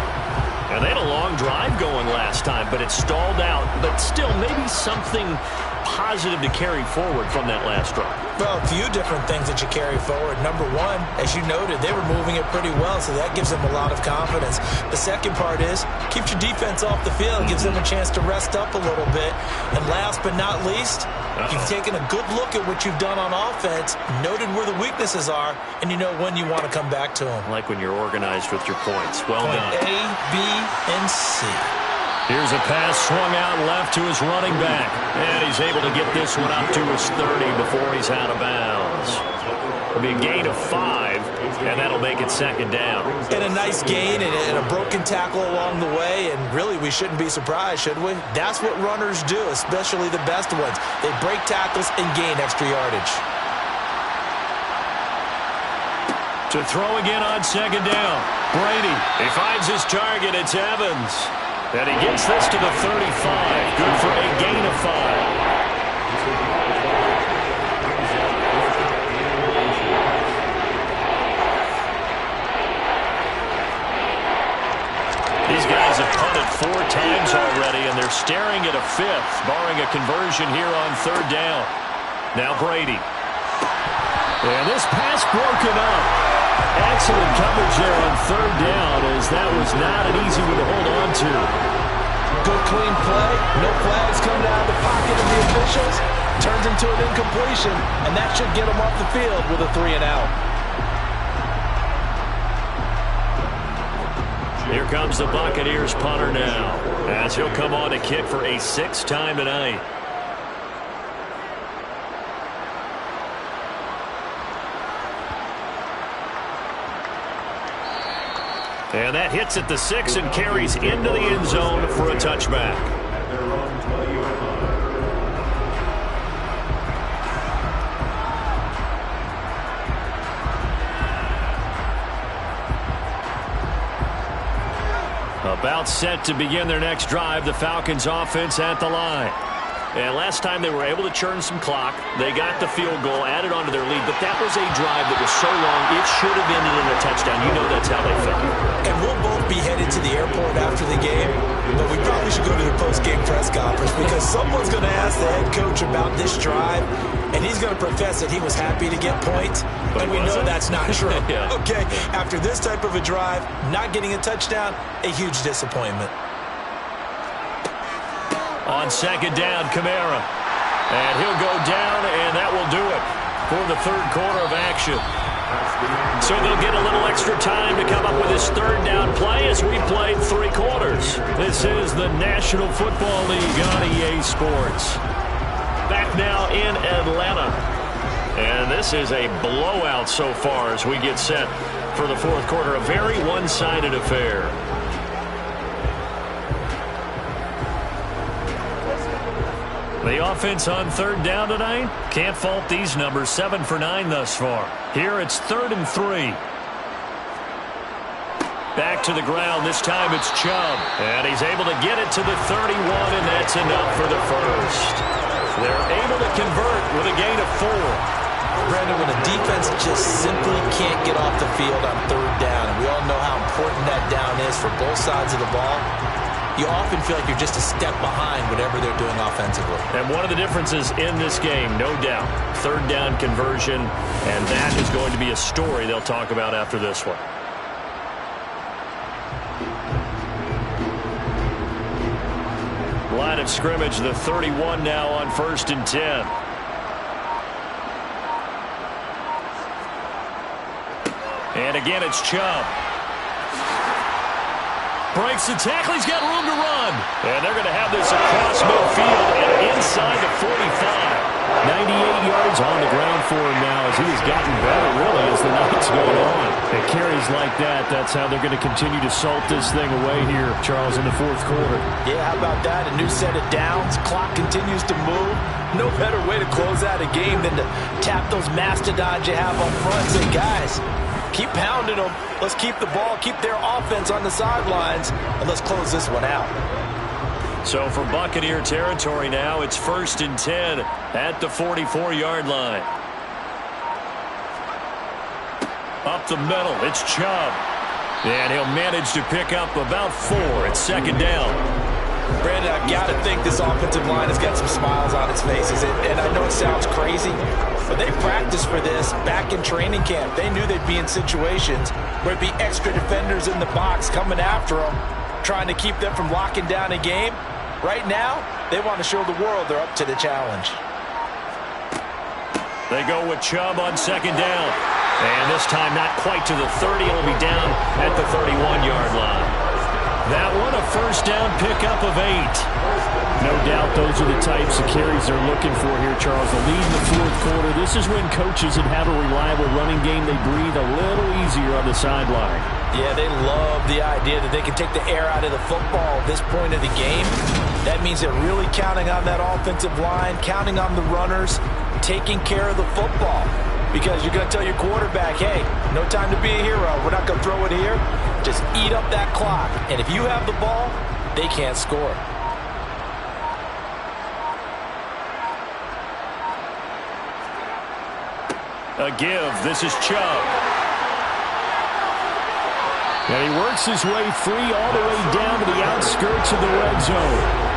And they had a long drive going last time, but it stalled out. But still, maybe something positive to carry forward from that last drive. Well, a few different things that you carry forward. Number one, as you noted, they were moving it pretty well, so that gives them a lot of confidence. The second part is, keeps your defense off the field, gives them a chance to rest up a little bit. And last but not least, you've taken a good look at what you've done on offense, noted where the weaknesses are, and you know when you want to come back to them. Like when you're organized with your points. Well Point done. A, B, and C. Here's a pass swung out left to his running back. And he's able to get this one up to his 30 before he's out of bounds. It'll be a gain of 5, and that'll make it second down. And a nice gain and a broken tackle along the way, and really we shouldn't be surprised, should we? That's what runners do, especially the best ones. They break tackles and gain extra yardage. To throw again on second down. Brady, he finds his target. It's Evans. And he gets this to the 35. Good for a gain of 5. These guys have punted 4 times already, and they're staring at a 5th, barring a conversion here on third down. Now Brady. And this pass broken up. Excellent coverage there on third down, as that was not an easy one to hold on to. Good clean play. No flags coming out of the pocket of the officials. Turns into an incompletion, and that should get them off the field with a 3 and out. Here comes the Buccaneers punter now, as he'll come on to kick for a 6th time tonight. And that hits at the 6 and carries into the end zone for a touchback. About set to begin their next drive, the Falcons offense at the line. And last time they were able to churn some clock. They got the field goal, added on to their lead, but that was a drive that was so long, it should have ended in a touchdown. You know that's how they felt. And we'll both be headed to the airport after the game, but we probably should go to the post-game press conference because someone's going to ask the head coach about this drive, and he's going to profess that he was happy to get points, but we know that's not true. Yeah. Okay, after this type of a drive, not getting a touchdown, a huge disappointment. On second down, Kamara. And he'll go down, and that will do it for the third quarter of action. So they'll get a little extra time to come up with this third down play as we played 3 quarters. This is the National Football League on EA Sports. Back now in Atlanta. And this is a blowout so far as we get set for the fourth quarter. A very one-sided affair. The offense on third down tonight, can't fault these numbers. 7 for 9 thus far. Here it's 3rd and 3. Back to the ground. This time it's Chubb. And he's able to get it to the 31, and that's enough for the first. They're able to convert with a gain of 4. Brandon, when a defense just simply can't get off the field on third down, and we all know how important that down is for both sides of the ball, you often feel like you're just a step behind whatever they're doing offensively. And one of the differences in this game, no doubt, third down conversion, and that is going to be a story they'll talk about after this one. Line of scrimmage, the 31 now on 1st and 10. And again, it's Chubb. Breaks the tackle. He's got room to run. And they're going to have this across midfield and inside the 45. 98 yards on the ground for him now as he has gotten better, really, as the night's going on. It carries like that. That's how they're going to continue to salt this thing away here, Charles, in the fourth quarter. Yeah, how about that? A new set of downs. Clock continues to move. No better way to close out a game than to tap those mastodons you have on front. Say, guys, keep pounding them. Let's keep the ball, keep their offense on the sidelines, and let's close this one out. So for Buccaneer territory now, it's 1st and 10 at the 44-yard line. Up the middle, it's Chubb. And he'll manage to pick up about 4 at 2nd down. Brandon, I've got to think this offensive line has got some smiles on its faces. And I know it sounds crazy, but they practiced for this back in training camp. They knew they'd be in situations where it'd be extra defenders in the box coming after them, trying to keep them from locking down a game. Right now, they want to show the world they're up to the challenge. They go with Chubb on 2nd down. And this time not quite to the 30. It'll be down at the 31-yard line. That one, a 1st down pickup of 8. No doubt those are the types of carries they're looking for here, Charles. The lead in the fourth quarter. This is when coaches that have a reliable running game, they breathe a little easier on the sideline. Yeah, they love the idea that they can take the air out of the football at this point of the game. That means they're really counting on that offensive line, counting on the runners, taking care of the football. Because you're going to tell your quarterback, hey, no time to be a hero. We're not going to throw it here. Just eat up that clock. And if you have the ball, they can't score. A give. This is Chubb. And he works his way free all the way down to the outskirts of the red zone.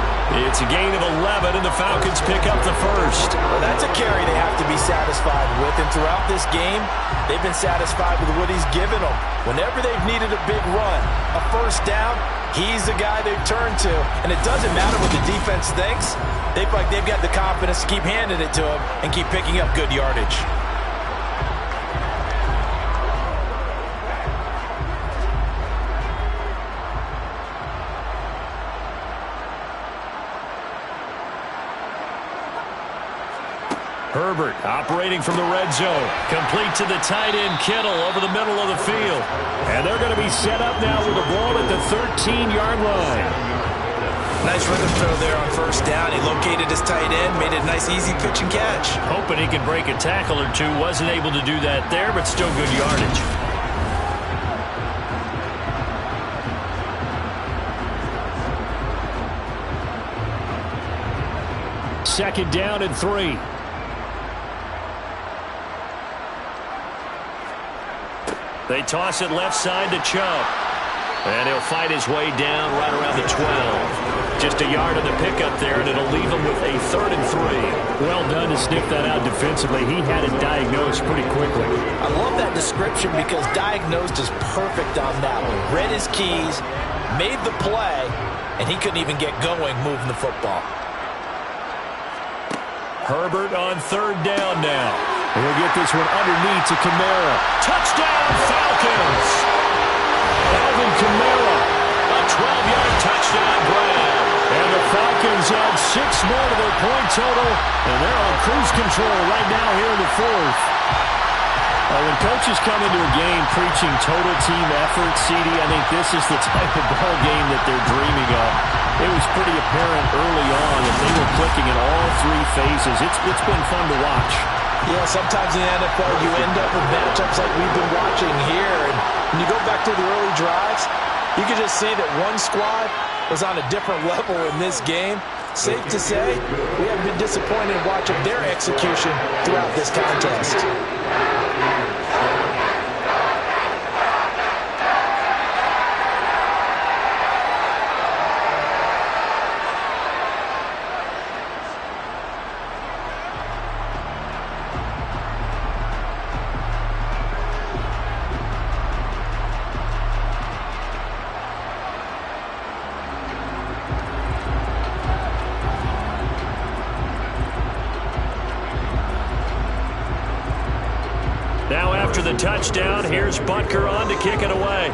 It's a gain of 11, and the Falcons pick up the 1st. Well, that's a carry they have to be satisfied with. And throughout this game, they've been satisfied with what he's given them. Whenever they've needed a big run, a 1st down, he's the guy they've turned to. And it doesn't matter what the defense thinks. They feel like they've got the confidence to keep handing it to him and keep picking up good yardage. Herbert operating from the red zone. Complete to the tight end, Kittle, over the middle of the field. And they're going to be set up now with the ball at the 13-yard line. Nice rhythm throw there on 1st down. He located his tight end, made it a nice, easy pitch and catch. Hoping he could break a tackle or two. Wasn't able to do that there, but still good yardage. Second down and 3. They toss it left side to Chubb. And he'll fight his way down right around the 12. Just a yard of the pickup there, and it'll leave him with a 3rd and 3. Well done to sniff that out defensively. He had it diagnosed pretty quickly. I love that description because diagnosed is perfect on that one. Read his keys, made the play, and he couldn't even get going moving the football. Herbert on 3rd down now. We'll get this one underneath to Kamara. Touchdown, Falcons! Alvin Kamara. A 12-yard touchdown grab. And the Falcons add 6 more to their point total, and they're on cruise control right now here in the 4th. When coaches come into a game preaching total team effort, CD, I think this is the type of ball game that they're dreaming of. It was pretty apparent early on that they were clicking in all 3 phases. It's been fun to watch. Yeah, sometimes in the NFL you end up with matchups like we've been watching here. And when you go back to the early drives, you can just see that one squad was on a different level in this game. Safe to say, we have been disappointed watching their execution throughout this contest. Now after the touchdown, here's Butker on to kick it away.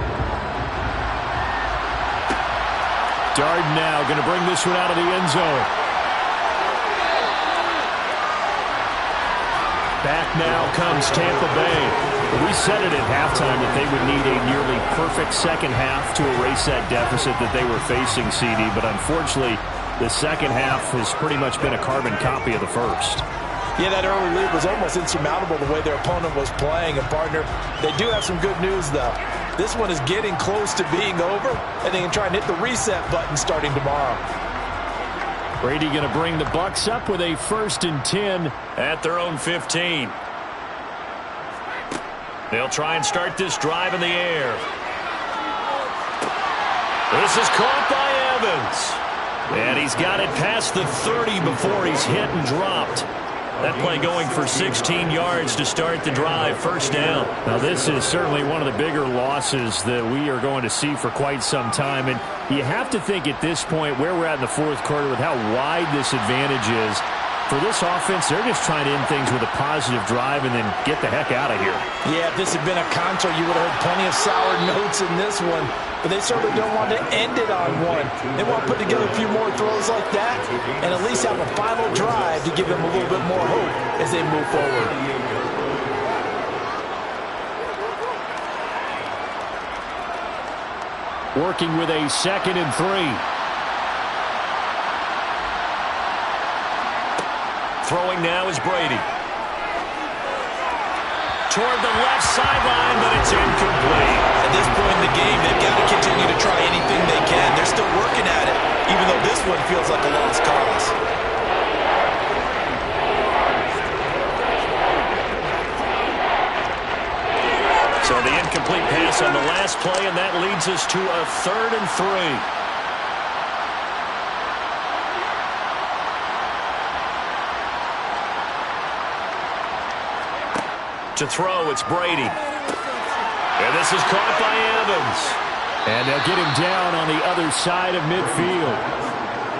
Darden now going to bring this one out of the end zone. Back now comes Tampa Bay. We said it at halftime that they would need a nearly perfect second half to erase that deficit that they were facing, CD. But unfortunately, the second half has pretty much been a carbon copy of the first. Yeah, that early lead was almost insurmountable the way their opponent was playing. And, partner, they do have some good news, though. This one is getting close to being over, and they can try and hit the reset button starting tomorrow. Brady going to bring the Bucs up with a 1st and 10 at their own 15. They'll try and start this drive in the air. This is caught by Evans. And he's got it past the 30 before he's hit and dropped. That play going for 16 yards to start the drive, 1st down. Now, this is certainly one of the bigger losses that we are going to see for quite some time. And you have to think at this point where we're at in the 4th quarter with how wide this advantage is. For this offense, they're just trying to end things with a positive drive and then get the heck out of here. Yeah, if this had been a contra, you would have heard plenty of sour notes in this one. But they certainly don't want to end it on one. They want to put together a few more throws like that and at least have a final drive to give them a little bit more hope as they move forward. Working with a 2nd and 3. Throwing now is Brady. Toward the left sideline, but it's incomplete. At this point in the game, they've got to continue to try anything they can. They're still working at it, even though this one feels like a lost cause. So the incomplete pass on the last play, and that leads us to a 3rd and 3. To throw, it's Brady. And this is caught by Evans. And they'll get him down on the other side of midfield.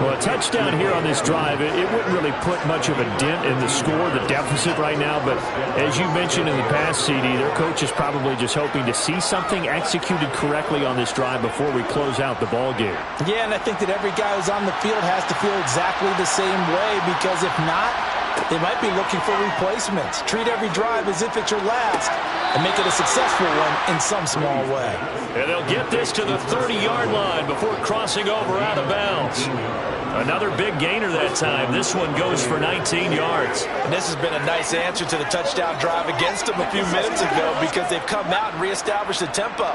Well, a touchdown here on this drive, it wouldn't really put much of a dent in the score, the deficit right now. But as you mentioned in the past, CD, their coach is probably just hoping to see something executed correctly on this drive before we close out the ball game. Yeah, and I think that every guy who's on the field has to feel exactly the same way, because if not, they might be looking for replacements. Treat every drive as if it's your last and make it a successful one in some small way. And they'll get this to the 30-yard line before crossing over out of bounds. Another big gainer that time. This one goes for 19 yards. And this has been a nice answer to the touchdown drive against them a few minutes ago, because they've come out and reestablished the tempo.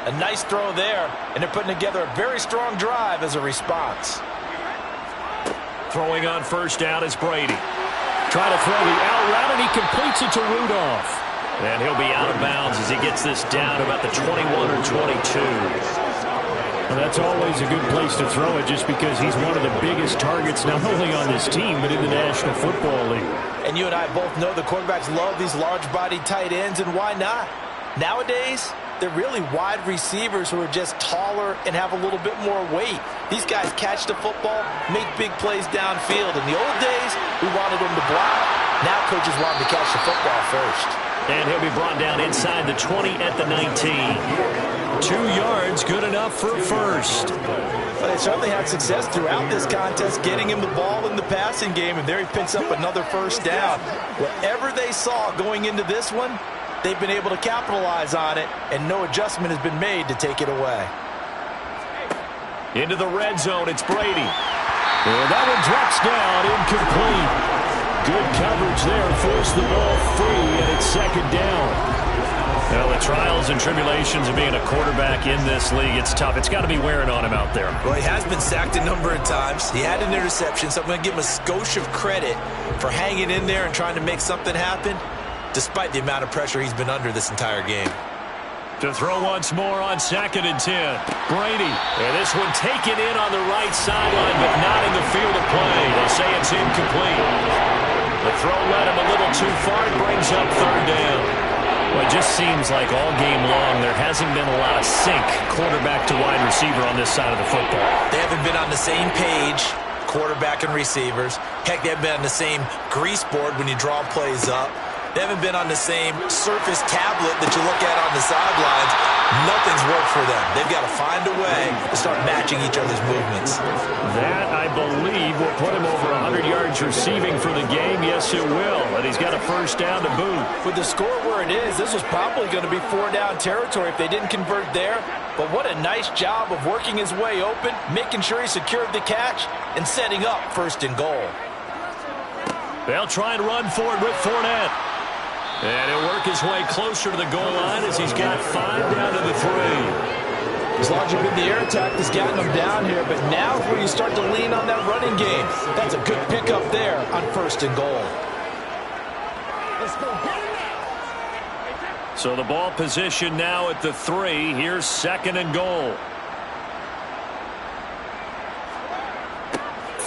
A nice throw there, and they're putting together a very strong drive as a response. Throwing on 1st down is Brady. Trying to throw the out route, and he completes it to Rudolph. And he'll be out of bounds as he gets this down to about the 21 or 22. Well, that's always a good place to throw it, just because he's one of the biggest targets not only on this team but in the National Football League. And you and I both know the quarterbacks love these large-bodied tight ends, and why not? Nowadays, they're really wide receivers who are just taller and have a little bit more weight. These guys catch the football, make big plays downfield. In the old days, we wanted them to block. Now coaches want them to catch the football first. And he'll be brought down inside the 20 at the 19. 2 yards, good enough for a 1st. But they certainly had success throughout this contest, getting him the ball in the passing game, and there he picks up another 1st down. Whatever they saw going into this one, they've been able to capitalize on it, and no adjustment has been made to take it away. Into the red zone, it's Brady. And that one drops down, incomplete. Good coverage there, forced the ball free, and it's 2nd down. Well, the trials and tribulations of being a quarterback in this league, it's tough. It's got to be wearing on him out there. Well, he has been sacked a number of times. He had an interception, so I'm going to give him a skosh of credit for hanging in there and trying to make something happen, despite the amount of pressure he's been under this entire game. To throw once more on 2nd and 10. Brady. And this one taken in on the right sideline, but not in the field of play. They say it's incomplete. The throw led him a little too far. It brings up 3rd down. Well, it just seems like all game long there hasn't been a lot of sync quarterback to wide receiver on this side of the football. They haven't been on the same page, quarterback and receivers. Heck, they haven't been on the same grease board when you draw plays up. They haven't been on the same Surface tablet that you look at on the sidelines. Nothing's worked for them. They've got to find a way to start matching each other's movements. That, I believe, will put him over 100 yards receiving for the game. Yes, it will. And he's got a 1st down to boot. With the score where it is, this was probably going to be 4-down territory if they didn't convert there. But what a nice job of working his way open, making sure he secured the catch, and setting up 1st and goal. They'll try and run forward with Fournette. And he'll work his way closer to the goal line as he's got 5 down to the 3. As long as you've been the air attack that's gotten them down here, but now is where you start to lean on that running game. That's a good pickup there on 1st and goal. Let's go get it. So the ball position now at the 3. Here's 2nd and goal.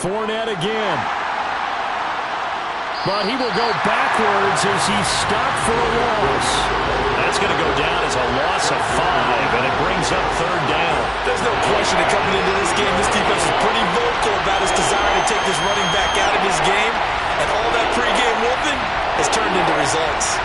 Fournette again. But he will go backwards as he's stopped for a loss. That's going to go down as a loss of 5, and it brings up 3rd down. There's no question that coming into this game, this defense is pretty vocal about its desire to take this running back out of his game, and all that pregame whooping has turned into results.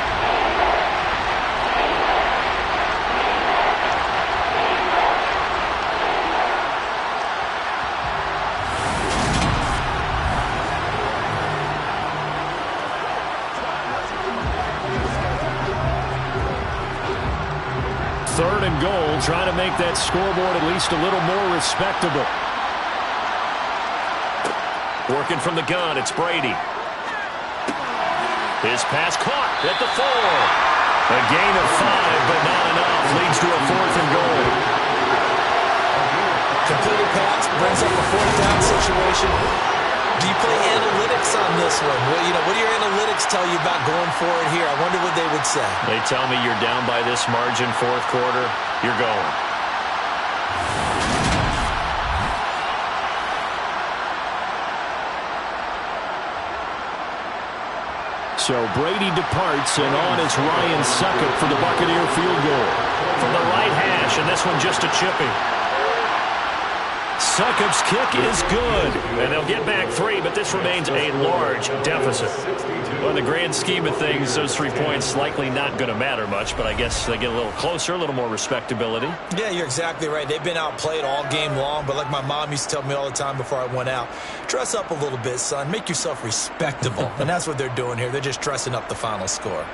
Third and goal, trying to make that scoreboard at least a little more respectable. Working from the gun, it's Brady. His pass caught at the 4. A gain of 5, but not enough. Leads to a 4th and goal. Completed pass brings up a 4th down situation. Do you play analytics on this one? Well, what do your analytics tell you about going for it here? I wonder what they would say. They tell me you're down by this margin 4th quarter, you're going. So Brady departs, and on is Ryan Succop for the Buccaneer field goal. From the right hash, and this one just a chipping. Succop's kick is good, and they'll get back 3, but this remains a large deficit. Well, in the grand scheme of things, those 3 points likely not going to matter much, but I guess they get a little closer, a little more respectability. Yeah, you're exactly right. They've been outplayed all game long, but like my mom used to tell me all the time before I went out, dress up a little bit, son. Make yourself respectable, and that's what they're doing here. They're just dressing up the final score.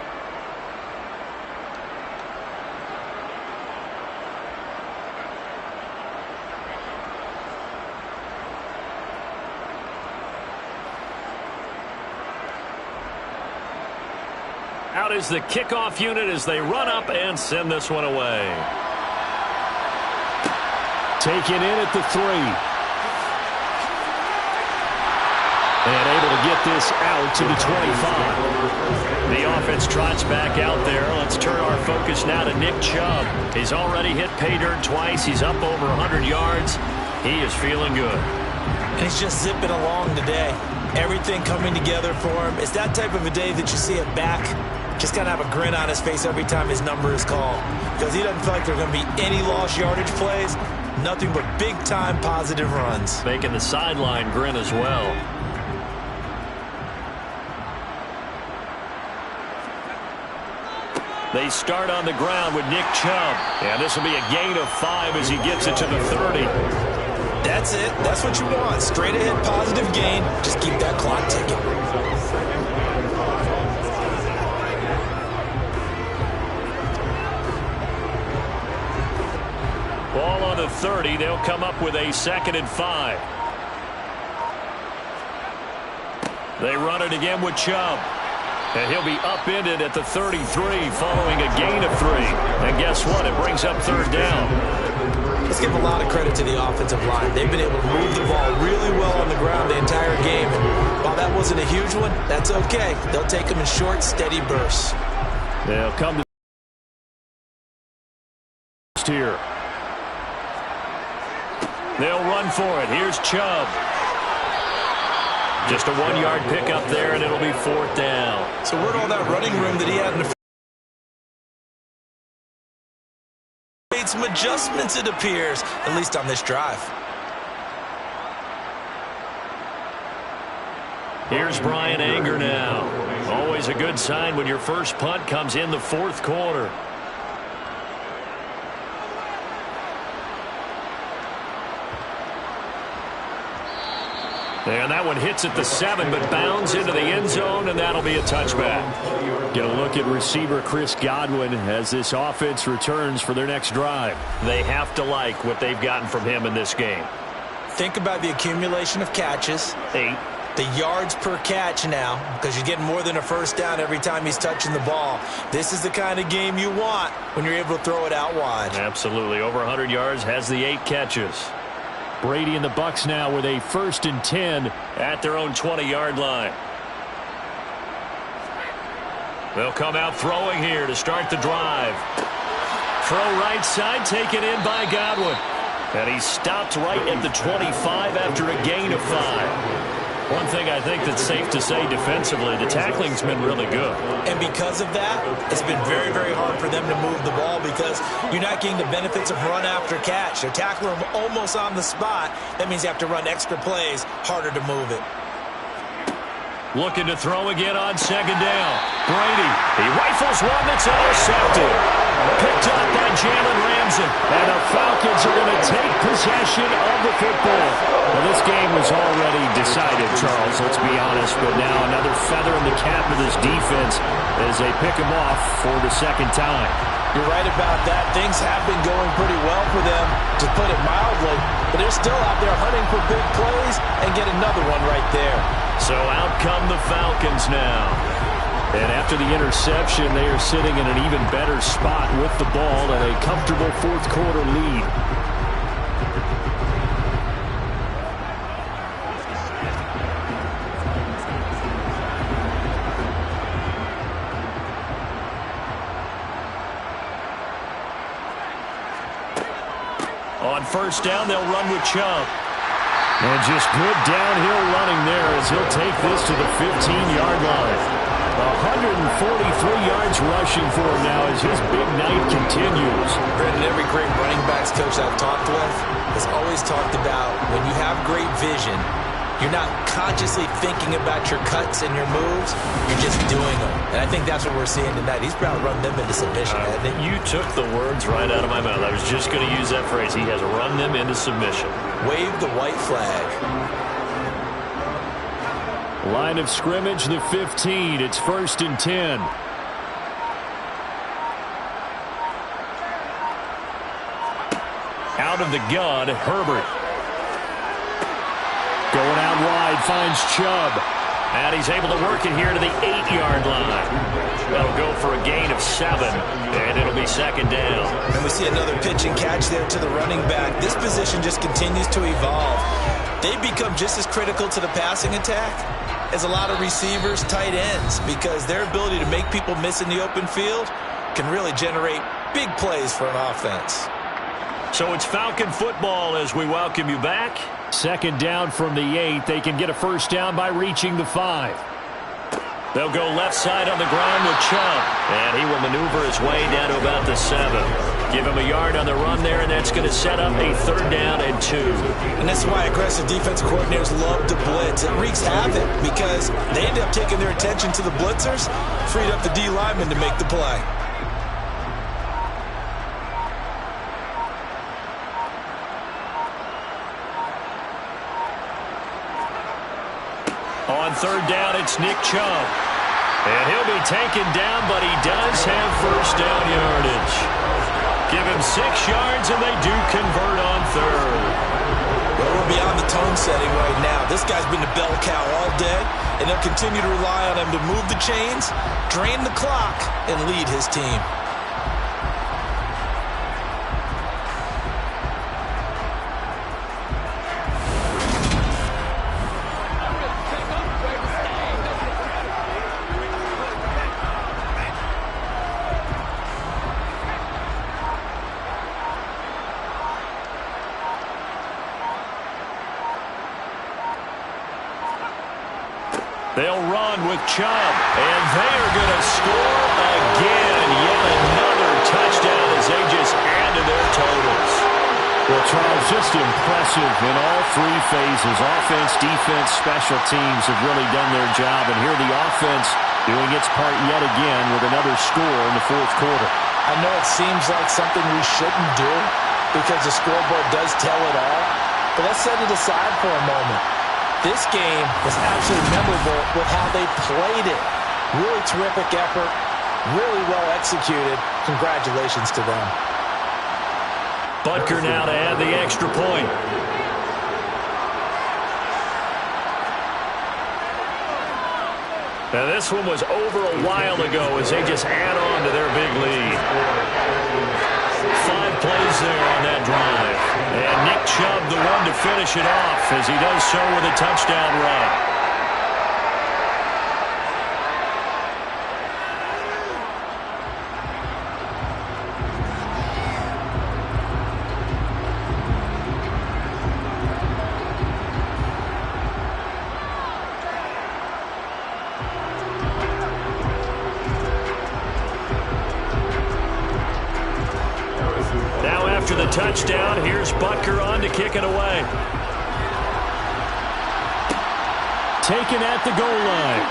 Out is the kickoff unit as they run up and send this one away. Taken in at the 3. And able to get this out to the 25. The offense trots back out there. Let's turn our focus now to Nick Chubb. He's already hit pay dirt twice. He's up over 100 yards. He is feeling good. And he's just zipping along today. Everything coming together for him. It's that type of a day that you see it back. Just got to have a grin on his face every time his number is called. Because he doesn't feel like there are going to be any lost yardage plays. Nothing but big-time positive runs. Making the sideline grin as well. They start on the ground with Nick Chubb. And this will be a gain of 5 as he gets it to the 30. That's it. That's what you want. Straight ahead positive gain. Just keep that clock ticking. Ball on the 30. They'll come up with a 2nd and 5. They run it again with Chubb. And he'll be upended at the 33 following a gain of 3. And guess what? It brings up third down. Let's give a lot of credit to the offensive line. They've been able to move the ball really well on the ground the entire game. And while that wasn't a huge one, that's okay. They'll take them in short, steady bursts. They'll come to here. They'll run for it. Here's Chubb. Just a 1-yard pickup there, and it'll be fourth down. So where'd all that running room that he had in the made some adjustments, it appears, at least on this drive. Here's Brian Anger now. Always a good sign when your first punt comes in the fourth quarter. And that one hits at the 7, but bounds into the end zone, and that'll be a touchback. Get a look at receiver Chris Godwin as this offense returns for their next drive. They have to like what they've gotten from him in this game. Think about the accumulation of catches. 8. The yards per catch now, because you're getting more than a first down every time he's touching the ball. This is the kind of game you want when you're able to throw it out wide. Absolutely. Over 100 yards, has the 8 catches. Brady and the Bucs now with a 1st and 10 at their own 20-yard line. They'll come out throwing here to start the drive. Throw right side, taken in by Godwin. And he stopped right at the 25 after a gain of 5. One thing I think that's safe to say defensively, the tackling's been really good. And because of that, it's been very, very hard for them to move the ball because you're not getting the benefits of run after catch. They're tackling them almost on the spot. That means you have to run extra plays, harder to move it. Looking to throw again on second down. Brady, he rifles one that's intercepted. Picked up by Jalen Ramsey. And the Falcons are going to take possession of the football. Well, this game was already decided, Charles, let's be honest. But now another feather in the cap of this defense as they pick him off for the second time. You're right about that. Things have been going pretty well for them, to put it mildly. But they're still out there hunting for big plays and get another one right there. So out come the Falcons now. And after the interception, they are sitting in an even better spot with the ball and a comfortable fourth quarter lead. On first down, they'll run with Chubb. And just good downhill running there as he'll take this to the 15-yard line. 143 yards rushing for him now as his big night continues. Granted, every great running backs coach I've talked with has always talked about when you have great vision, you're not consciously thinking about your cuts and your moves, you're just doing them. And I think that's what we're seeing tonight. He's about to run them into submission, hasn't he? You took the words right out of my mouth. I was just going to use that phrase. He has run them into submission. Wave the white flag. Line of scrimmage, the 15. It's 1st and 10. Out of the gun, Herbert. Going out wide, finds Chubb. And he's able to work it here to the 8-yard line. That'll go for a gain of 7, and it'll be second down. And we see another pitch and catch there to the running back. This position just continues to evolve. They become just as critical to the passing attack as a lot of receivers, tight ends, because their ability to make people miss in the open field can really generate big plays for an offense. So it's Falcon football as we welcome you back. Second down from the 8. They can get a first down by reaching the 5. They'll go left side on the ground with Chubb. And he will maneuver his way down to about the 7. Give him a yard on the run there, and that's going to set up a 3rd down and 2. And that's why aggressive defensive coordinators love to blitz. It wreaks havoc because they end up taking their attention to the blitzers, freed up the D lineman to make the play. On 3rd down, it's Nick Chubb. And he'll be taken down, but he does have first down yardage. Give him 6 yards, and they do convert on 3rd. Well, we'll beyond the tone setting right now. This guy's been the bell cow all day, and they'll continue to rely on him to move the chains, drain the clock, and lead his team. They'll run with Chubb, and they are going to score again. Yet another touchdown as they just add to their totals. Well, Charles, just impressive in all three phases. Offense, defense, special teams have really done their job. And here the offense doing its part yet again with another score in the fourth quarter. I know it seems like something we shouldn't do because the scoreboard does tell it all, but let's set it aside for a moment. This game was absolutely memorable with how they played it. Really terrific effort, really well executed. Congratulations to them. Butker now to add the extra point. Now this one was over a while ago as they just add on to their big lead. 5 plays there on that drive. And Nick Chubb the one to finish it off as he does so with a touchdown run. After the touchdown, here's Butker on to kick it away. Taken at the goal line.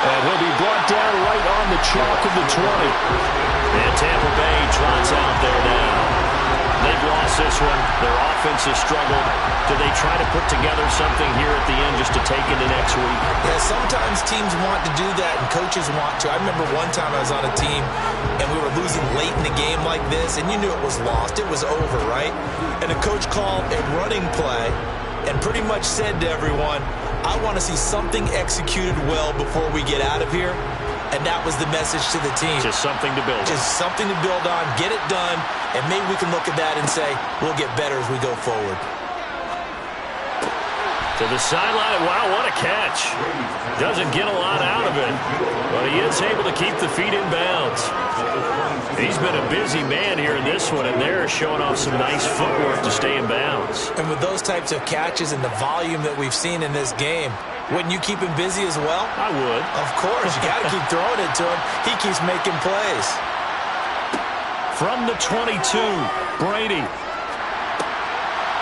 And he'll be brought down right on the chalk of the 20. And Tampa Bay trots out there now. They've lost this one. Their offense has struggled. Do they try to put together something here at the end just to take into next week? Yeah, sometimes teams want to do that and coaches want to. I remember one time I was on a team and we were losing late in the game like this, and you knew it was lost. It was over, right? And the coach called a running play and pretty much said to everyone, I want to see something executed well before we get out of here. And that was the message to the team. Just something to build on. Just something to build on, get it done, and maybe we can look at that and say, we'll get better as we go forward. To the sideline. Wow, what a catch. Doesn't get a lot out of it, but he is able to keep the feet in bounds. He's been a busy man here in this one, and they're showing off some nice footwork to stay in bounds. And with those types of catches and the volume that we've seen in this game, wouldn't you keep him busy as well? I would. Of course. You got to keep throwing it to him. He keeps making plays. From the 22, Brady.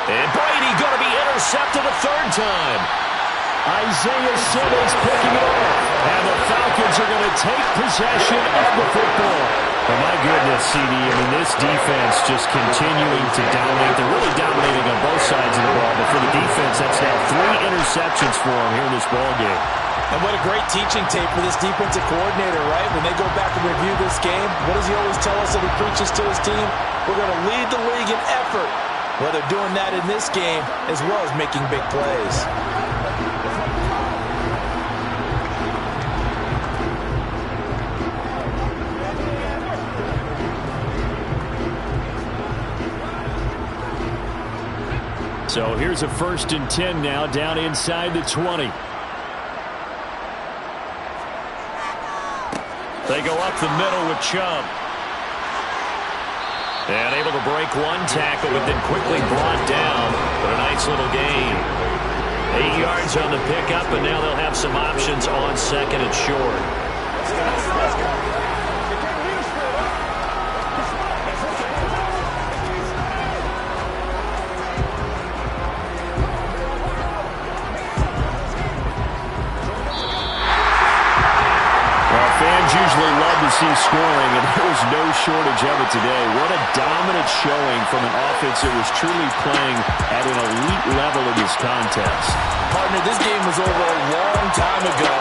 And Brady going to be intercepted a third time. Isaiah Simmons picking it off. And the Falcons are going to take possession of the football. Oh, my goodness, CD. I mean, this defense just continuing to dominate. They're really dominating on both sides of the ball. But for the defense, that's now 3 interceptions for them here in this ball game. And what a great teaching tape for this defensive coordinator, right? When they go back and review this game, what does he always tell us that he preaches to his team? We're going to lead the league in effort. Well, they're doing that in this game as well as making big plays. So here's a 1st and 10 now down inside the 20. They go up the middle with Chubb. And able to break one tackle, but then quickly brought down. But a nice little gain. 8 yards on the pickup, and now they'll have some options on 2nd and short. Usually love to see scoring, and there was no shortage of it today. What a dominant showing from an offense that was truly playing at an elite level in this contest. Partner, this game was over a long time ago,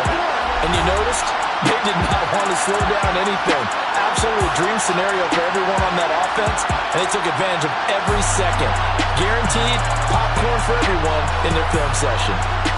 And you noticed they did not want to slow down anything. Absolutely a dream scenario for everyone on that offense, and they took advantage of every second. Guaranteed popcorn for everyone in their film session.